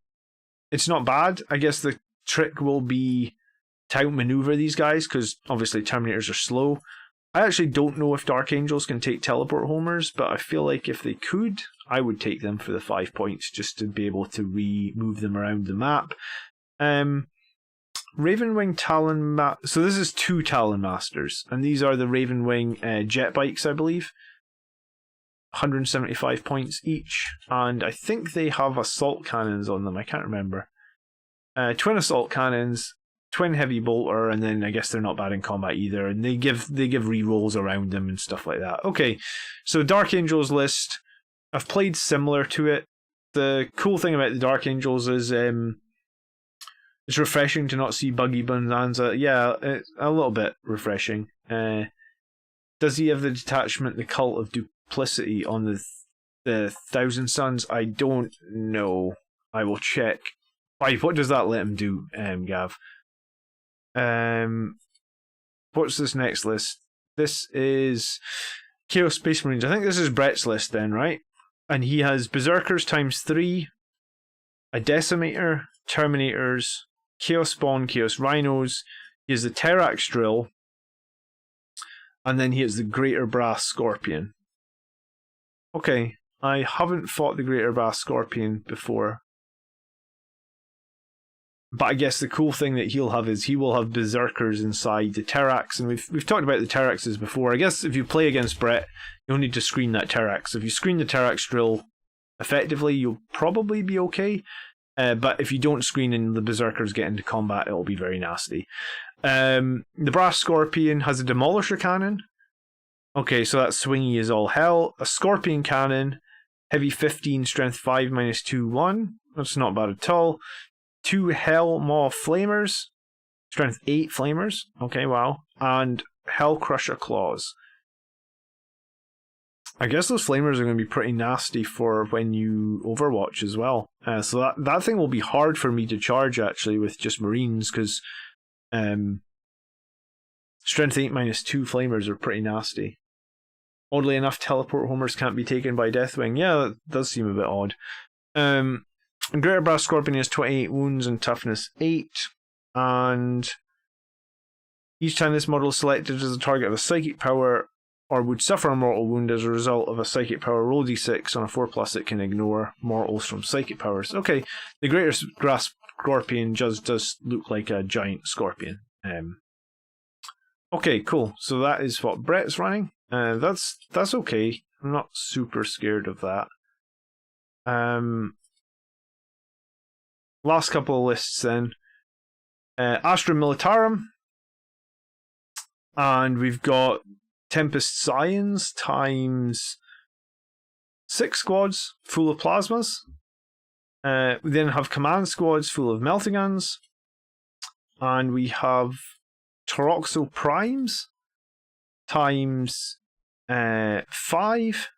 it's not bad. I guess the trick will be to outmaneuver these guys, because obviously Terminators are slow. I actually don't know if Dark Angels can take teleport homers, but I feel like if they could, I would take them for the 5 points just to be able to move them around the map. Ravenwing Talon... So this is 2 Talon Masters, and these are the Ravenwing jet bikes, I believe. 175 points each, and I think they have assault cannons on them. I can't remember. Twin assault cannons, twin heavy bolter, and then I guess they're not bad in combat either, and they give rerolls around them and stuff like that. Okay, so Dark Angels list, I've played similar to it. The cool thing about the Dark Angels is it's refreshing to not see Buggy Bonanza. Yeah, it's a little bit refreshing. Does he have the detachment, the Cult of Duplicity on the Thousand Suns? I don't know. I will check. What does that let him do, Gav? What's this next list? This is Chaos Space Marines. I think this is Brett's list then, right? And he has Berserkers ×3, a Decimator, Terminators, Chaos Spawn, Chaos Rhinos. He has the Terax Drill, and then he has the Greater Brass Scorpion. Okay, I haven't fought the Greater Brass Scorpion before. But I guess the cool thing that he'll have is he will have Berserkers inside the Terax, and we've talked about the Teraxes before. I guess if you play against Brett, you'll need to screen that Terax. If you screen the Terax Drill effectively, you'll probably be okay. But if you don't screen and the Berserkers get into combat, it'll be very nasty. The Brass Scorpion has a Demolisher Cannon. Okay, so that swingy is all hell. A Scorpion Cannon, heavy 15, strength 5, -2, 1. That's not bad at all. 2 Hell Maw Flamers, strength 8 Flamers. Okay, wow. And Hell Crusher Claws. I guess those Flamers are going to be pretty nasty for when you Overwatch as well. So that thing will be hard for me to charge actually with just Marines, because strength 8 -2 Flamers are pretty nasty. Oddly enough, Teleport Homers can't be taken by Deathwing. Yeah, that does seem a bit odd. Greater Brass Scorpion has 28 wounds and toughness 8, and each time this model is selected as a target of a psychic power or would suffer a mortal wound as a result of a psychic power, roll d6. On a 4+, it can ignore mortals from psychic powers. Okay, the Greater Brass Scorpion does look like a giant scorpion. Okay, cool. So that is what Brett's running. That's okay. I'm not super scared of that. Last couple of lists then. Astra Militarum. And we've got Tempest Scions times 6 squads full of plasmas. We then have command squads full of meltaguns. And we have Toroxo Primes times 5.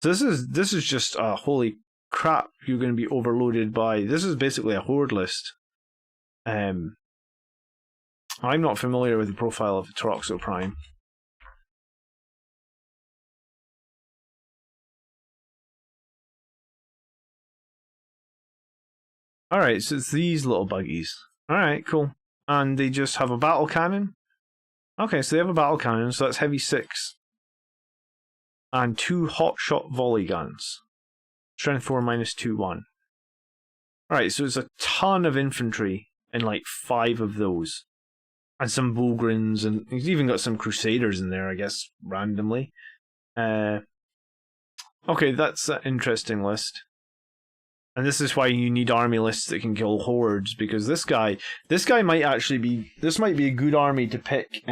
So this is just a holy crap, you're going to be overloaded by. This is basically a horde list. I'm not familiar with the profile of the Toroxo Prime. Alright, so it's these little buggies. Alright, cool. And they just have a battle cannon. Okay, so they have a battle cannon, so that's heavy 6. And 2 hot shot volley guns. Strength 4 -2, 1. Alright, so it's a ton of infantry and like 5 of those. And some Bogrins, and he's even got some Crusaders in there, I guess, randomly. Okay, that's an interesting list. And this is why you need army lists that can kill hordes, because this guy might actually be, this might be a good army to pick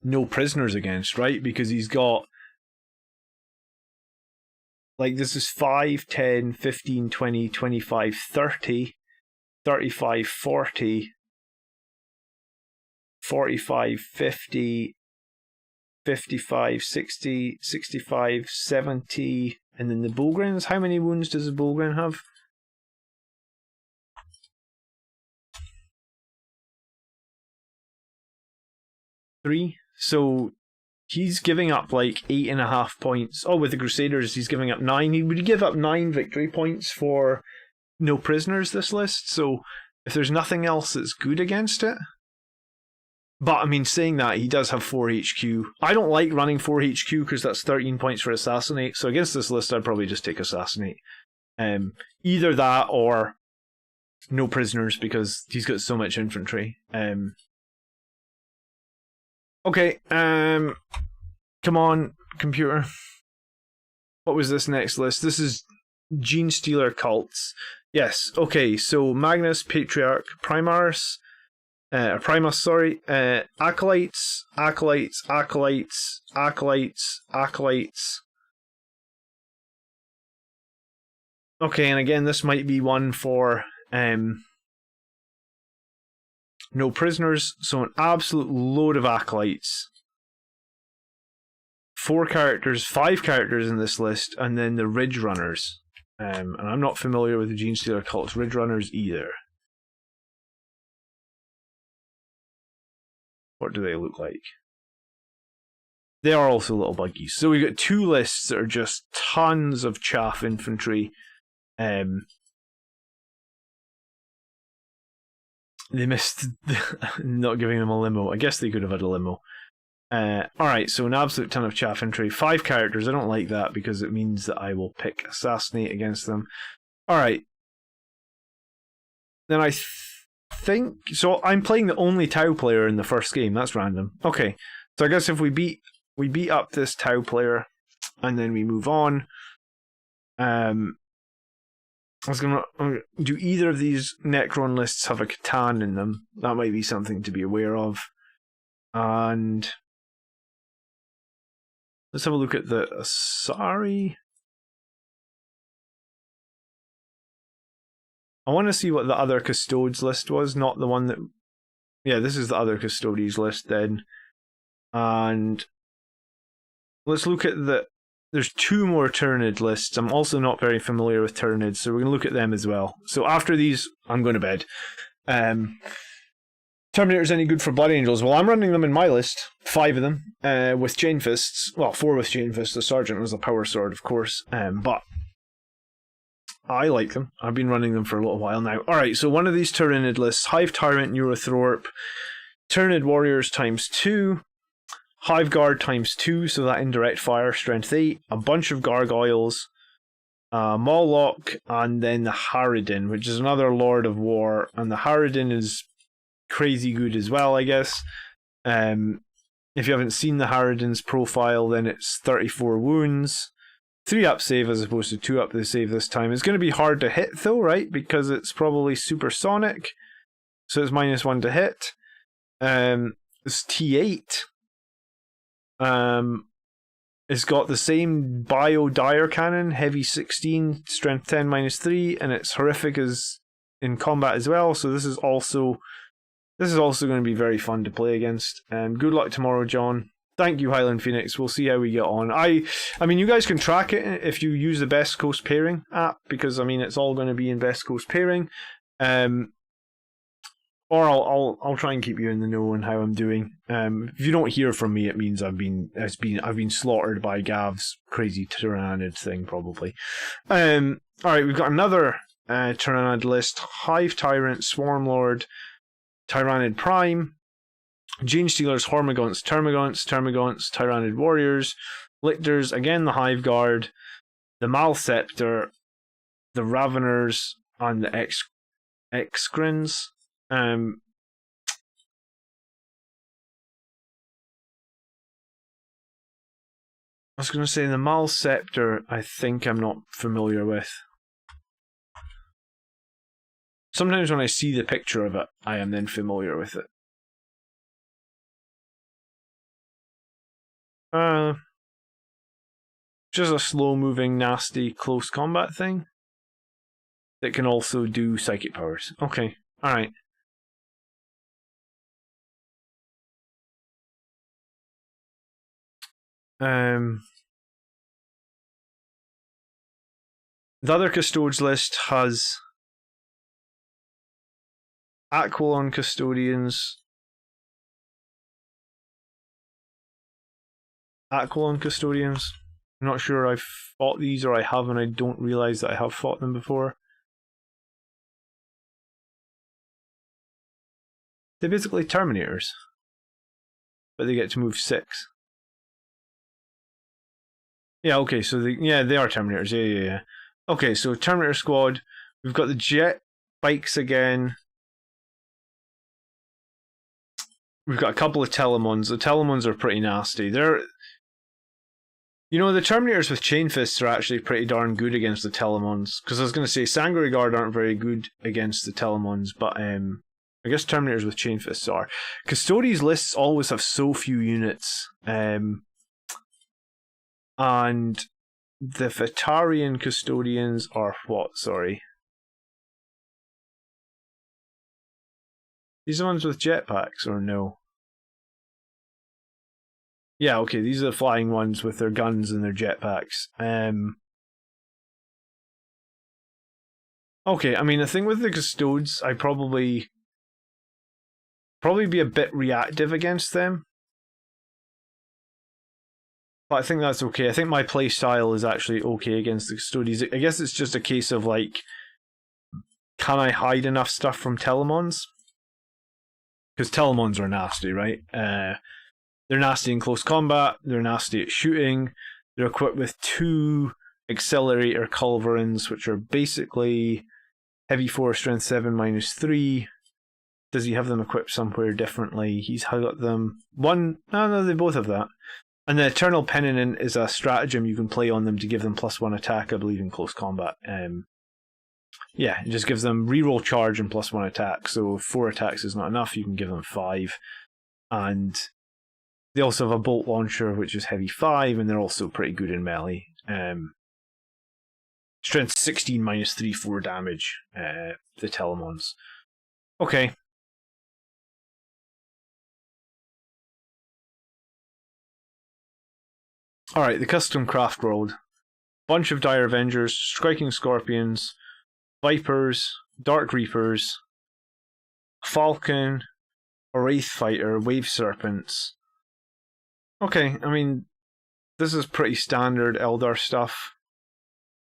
no prisoners against, right? Because he's got, like, this is 5, 10, 15, 20, 25, 30, 35, 40, 45, 50, 55, 60, 65, 70, and then the Bogrins. How many wounds does the Bogrin have? 3. So he's giving up like 8.5 points. Oh, with the Crusaders, he's giving up 9. He would give up 9 victory points for no prisoners this list. So if there's nothing else that's good against it. But I mean, saying that, he does have 4 HQ. I don't like running 4 HQ because that's 13 points for Assassinate. So against this list, I'd probably just take Assassinate. Either that or no prisoners, because he's got so much infantry. Okay, come on, computer. What was this next list? This is Gene Stealer Cults. Yes, okay, so Magnus, Patriarch, Primus, sorry, Acolytes, Acolytes, Acolytes, Acolytes, Acolytes. Okay, and again, this might be one for no prisoners, so an absolute load of Acolytes. 5 characters in this list, and then the Ridge Runners. And I'm not familiar with the Genestealer cult's Ridge Runners either. What do they look like? They are also little buggies. So we've got 2 lists that are just tons of chaff infantry. They missed not giving them a limo. I guess they could have had a limo. Alright, so an absolute ton of chaff infantry. 5 characters. I don't like that because it means that I will pick Assassinate against them. Alright. Then I think... So I'm playing the only Tau player in the first game. That's random. Okay. So I guess if we beat up this Tau player and then we move on. I was going to... Do either of these Necron lists have a Catan in them? That might be something to be aware of. And... let's have a look at the Asari. I want to see what the other Custodes list was, not the one that... Yeah, this is the other Custodes list then. And let's look at the... There's 2 more Tyranid lists. I'm also not very familiar with Tyranids, so we're going to look at them as well. So after these, I'm going to bed. Terminator's any good for Blood Angels? Well, I'm running them in my list. 5 of them, with Chain Fists. Well, 4 with Chain Fists. The Sergeant was a power sword, of course. But I like them. I've been running them for a little while now. Alright, so one of these Tyranid lists. Hive Tyrant, Neurothorpe. Tyranid Warriors times 2. Hive Guard times 2, so that indirect fire, strength 8. A bunch of Gargoyles. Moloch, and then the Harridan, which is another Lord of War. And the Harridan is crazy good as well, I guess. If you haven't seen the Harridan's profile, then it's 34 wounds, 3 up save as opposed to 2 up the save this time. It's going to be hard to hit though, right? Because it's probably supersonic, so it's -1 to hit. It's T8. It's got the same bio dire cannon, heavy 16, strength 10 -3, and it's horrific as in combat as well. So this is also going to be very fun to play against. And good luck tomorrow, John. Thank you, Highland Phoenix. We'll see how we get on. I mean, you guys can track it if you use the Best Coast Pairing app, because I mean, it's all going to be in Best Coast Pairing. Or I'll try and keep you in the know on how I'm doing. If you don't hear from me, it means I've been slaughtered by Gav's crazy Tyranid thing, probably. All right, we've got another Tyranid list: Hive Tyrant, Swarmlord, Tyranid Prime, Genestealers, Hormagaunts, Termagants, Tyranid Warriors, Lictors, again the Hive Guard, the Malceptor, the Raveners, and the Excrins. I was going to say the Malceptor, I think I'm not familiar with. Sometimes when I see the picture of it, I am then familiar with it. Just a slow-moving, nasty, close combat thing that can also do psychic powers. Okay, alright. The other Custodes list has Aquilon Custodians. I'm not sure I've fought these, or I have and I don't realise that I have fought them before. They're basically Terminators, but they get to move 6. Yeah, okay, so they are Terminators. Yeah. Okay, so Terminator Squad. We've got the jet bikes again. We've got a couple of Telemons. The Telemons are pretty nasty. You know, the Terminators with Chain Fists are actually pretty darn good against the Telemons. Because I was going to say, Sangre Guard aren't very good against the Telemons, but I guess Terminators with Chain Fists are. Custodes lists always have so few units. And the Vetarian Custodians are what? Sorry. These are the ones with jetpacks, or no? Yeah, okay, these are the flying ones with their guns and their jetpacks. Okay, I mean, the thing with the Custodes, I probably be a bit reactive against them. But I think that's okay. I think my play style is actually okay against the Custodes. I guess it's just a case of, like, can I hide enough stuff from Telemons? Because Telemons are nasty, right? They're nasty in close combat, they're nasty at shooting, they're equipped with 2 Accelerator Culverins, which are basically Heavy 4, Strength 7, -3. Does he have them equipped somewhere differently? He's got them... No, they both have that. And the Eternal Penitent is a stratagem you can play on them to give them +1 attack, I believe, in close combat. Yeah, it just gives them reroll charge and +1 attack. So if 4 attacks is not enough, you can give them 5. And they also have a bolt launcher, which is heavy 5, and they're also pretty good in melee. Strength 16 -3, 4 damage. The Telemons. Okay. Alright, the Custom Craft World. Bunch of Dire Avengers, Striking Scorpions, Vipers, Dark Reapers, Falcon, a Wraith Fighter, Wave Serpents. Okay, I mean, this is pretty standard Eldar stuff.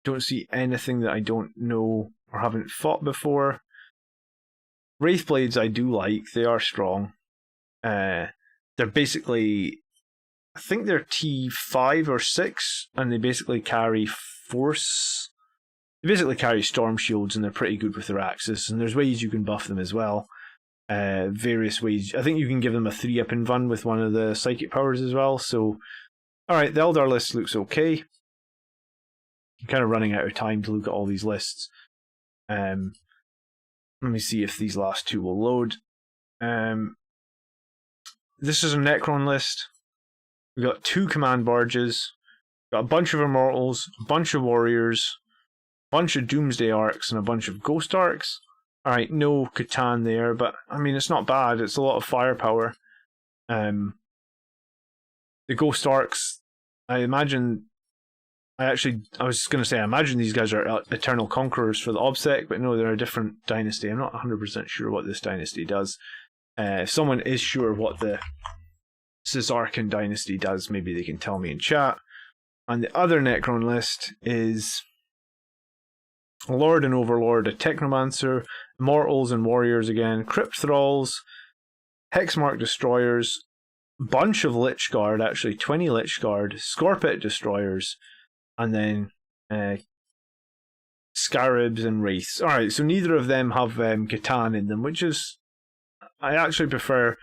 Don't see anything that I don't know or haven't fought before. Wraithblades I do like, they are strong. They're basically, I think they're T5 or 6, and they basically carry force. They basically carry storm shields, and they're pretty good with their axes, and there's ways you can buff them as well. Various ways. I think you can give them a 3-up in Vun with one of the psychic powers as well, so... Alright, the Eldar list looks okay. I'm kind of running out of time to look at all these lists. Let me see if these last 2 will load. This is a Necron list. We've got 2 command barges, got a bunch of Immortals, a bunch of Warriors, a bunch of Doomsday Arcs, and a bunch of Ghost Arcs. Alright, no Catan there, but I mean, it's not bad. It's a lot of firepower. The Ghost Arcs, I imagine... I was going to say, I imagine these guys are Eternal Conquerors for the OBSEC, but no, they're a different dynasty. I'm not 100% sure what this dynasty does. If someone is sure what the Caesarcan dynasty does, maybe they can tell me in chat. And the other Necron list is a Lord and Overlord, a Technomancer, Immortals and Warriors again, Crypt Thralls, Hexmark Destroyers, bunch of Lich Guard, actually 20 Lich Guard, Scorpit Destroyers, and then Scarabs and Wraiths. Alright, so neither of them have Catan in them, which is... I actually prefer...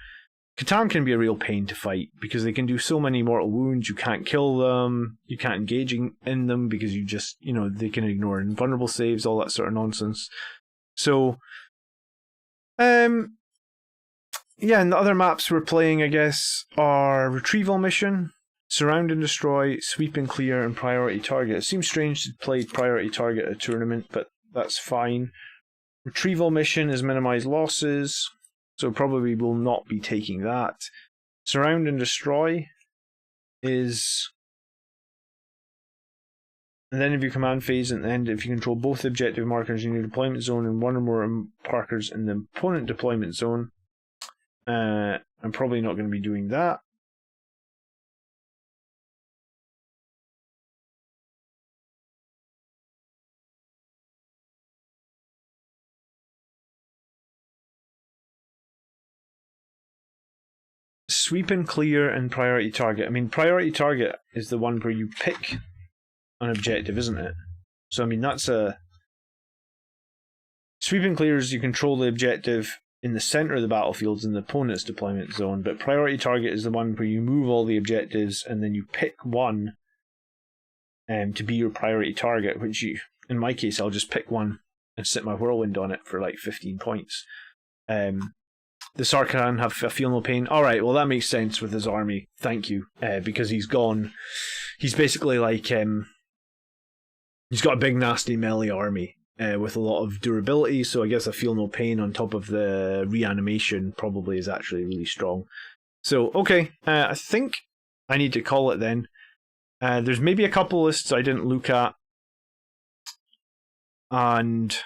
Catan can be a real pain to fight, because they can do so many mortal wounds, you can't kill them, you can't engage in them, because you just, they can ignore invulnerable saves, all that sort of nonsense. So, yeah, and the other maps we're playing, I guess, are Retrieval Mission, Surround and Destroy, Sweep and Clear, and Priority Target. It seems strange to play Priority Target at a tournament, but that's fine. Retrieval Mission is minimize losses, so probably will not be taking that. Surround and Destroy is... And then if you command phase and end, if you control both objective markers in your deployment zone and one or more markers in the opponent deployment zone, I'm probably not going to be doing that. Sweep and Clear and Priority Target. I mean, Priority Target is the one where you pick an objective, isn't it? So, I mean, that's a... Sweep and Clear is you control the objective in the center of the battlefield in the opponent's deployment zone, but Priority Target is the one where you move all the objectives and then you pick one to be your priority target, which in my case, I'll just pick one and sit my whirlwind on it for like 15 points. The Sarkhan have a Feel No Pain. Alright, well that makes sense with his army. Thank you. Because he's gone. He's basically like he's got a big nasty melee army with a lot of durability, so I guess a Feel No Pain on top of the reanimation probably is actually really strong. So, okay, I think I need to call it then. There's maybe a couple lists I didn't look at, and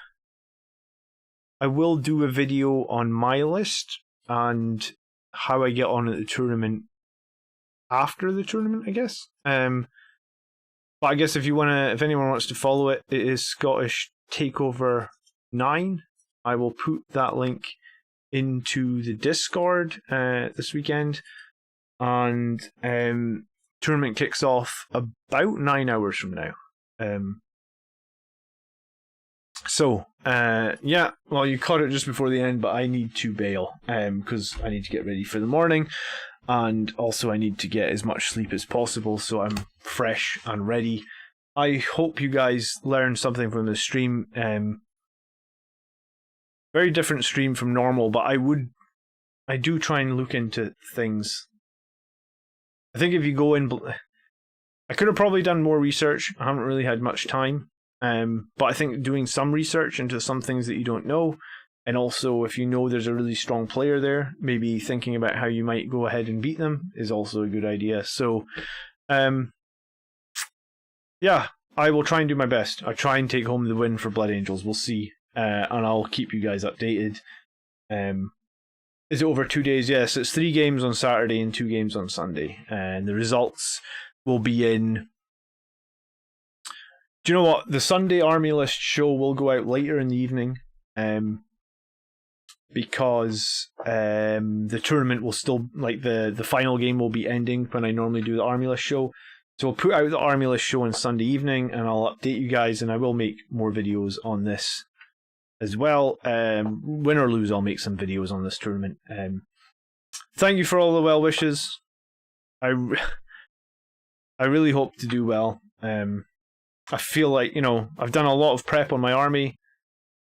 I will do a video on my list and how I get on at the tournament after the tournament, I guess. But I guess if anyone wants to follow it, it is Scottish Takeover 9. I will put that link into the Discord this weekend, and tournament kicks off about 9 hours from now. Yeah, well, you caught it just before the end, but I need to bail because I need to get ready for the morning, and also I need to get as much sleep as possible so I'm fresh and ready. I hope you guys learned something from the stream. Very different stream from normal, but I do try and look into things. I think if you go in, I could have probably done more research. I haven't really had much time. But I think doing some research into some things that you don't know, and also if you know there's a really strong player there, maybe thinking about how you might go ahead and beat them is also a good idea. So, yeah, I will try and do my best. I'll try and take home the win for Blood Angels. We'll see. And I'll keep you guys updated. Is it over 2 days? Yes, it's 3 games on Saturday and 2 games on Sunday. And the results will be in... Do you know what? The Sunday Army List show will go out later in the evening. Because the tournament will still... Like, the final game will be ending when I normally do the Army List show. So I'll put out the Army List show on Sunday evening, and I'll update you guys, and I will make more videos on this as well. Win or lose, I'll make some videos on this tournament. Thank you for all the well wishes. I really hope to do well. I feel like, I've done a lot of prep on my army,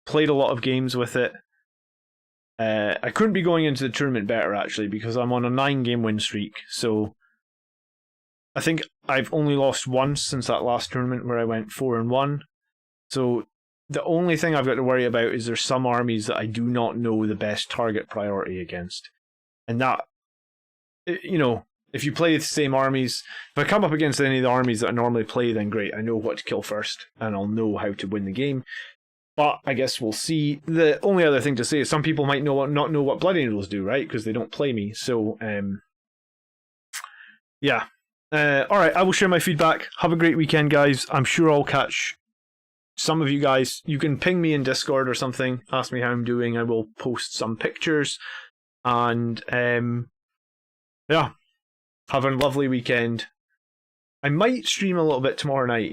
played a lot of games with it. I couldn't be going into the tournament better, actually, because I'm on a 9-game win streak. So I think I've only lost once since that last tournament where I went 4-1. So the only thing I've got to worry about is there's some armies that I do not know the best target priority against. And that, if you play the same armies, if I come up against any of the armies that I normally play, then great, I know what to kill first, and I'll know how to win the game. But I guess we'll see. The only other thing to say is some people might not know what Blood Angels do, right? Because they don't play me. So, yeah. Alright, I will share my feedback. Have a great weekend, guys. I'm sure I'll catch some of you guys. You can ping me in Discord or something, ask me how I'm doing. I will post some pictures. And, yeah. Have a lovely weekend. I might stream a little bit tomorrow night,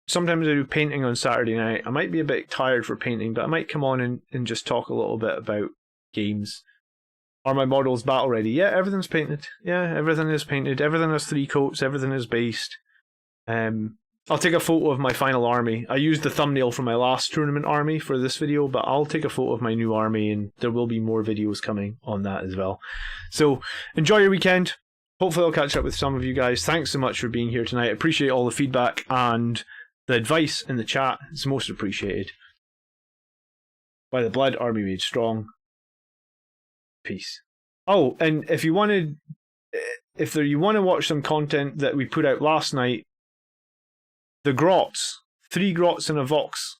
Sometimes I do painting on Saturday night. I might be a bit tired for painting, but I might come on and just talk a little bit about games. Are my models battle ready? Yeah, everything's painted. Yeah, everything is painted. Everything has 3 coats. Everything is based. I'll take a photo of my final army. I used the thumbnail from my last tournament army for this video, but I'll take a photo of my new army, and there will be more videos coming on that as well. So, enjoy your weekend. Hopefully I'll catch up with some of you guys. Thanks so much for being here tonight. I appreciate all the feedback and the advice in the chat. It's most appreciated. By the blood, army made strong. Peace. Oh, and if you want to watch some content that we put out last night, the Grots, 3 Grots and a Vox,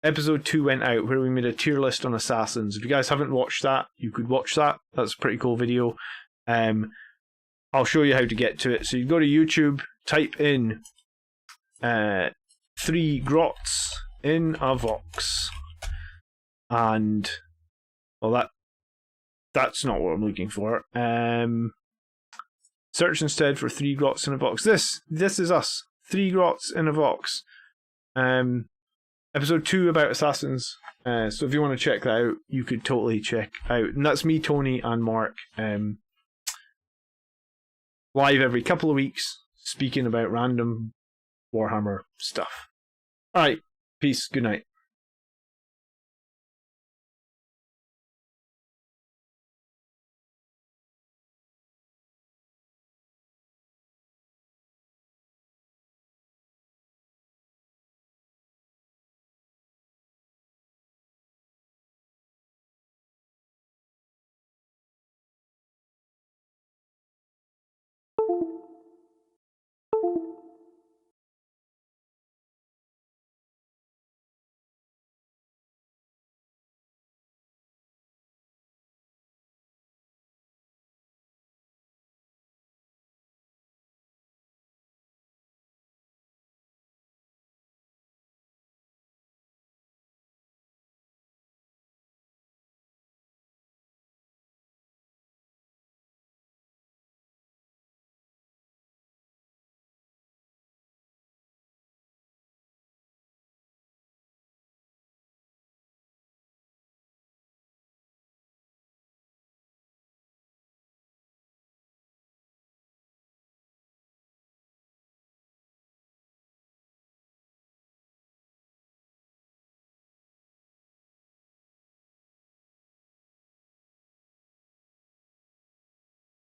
episode 2 went out where we made a tier list on assassins. If you guys haven't watched that, you could watch that. That's a pretty cool video. I'll show you how to get to it. So you go to YouTube, type in 3 Grots in a Vox, and well, that's not what I'm looking for. Search instead for 3 Grots in a Vox. This is us. 3 Grots in a Vox. Episode 2 about assassins. So if you want to check that out, you could totally check out. And that's me, Tony, and Mark. Live every couple of weeks. speaking about random Warhammer stuff. Alright, peace, good night.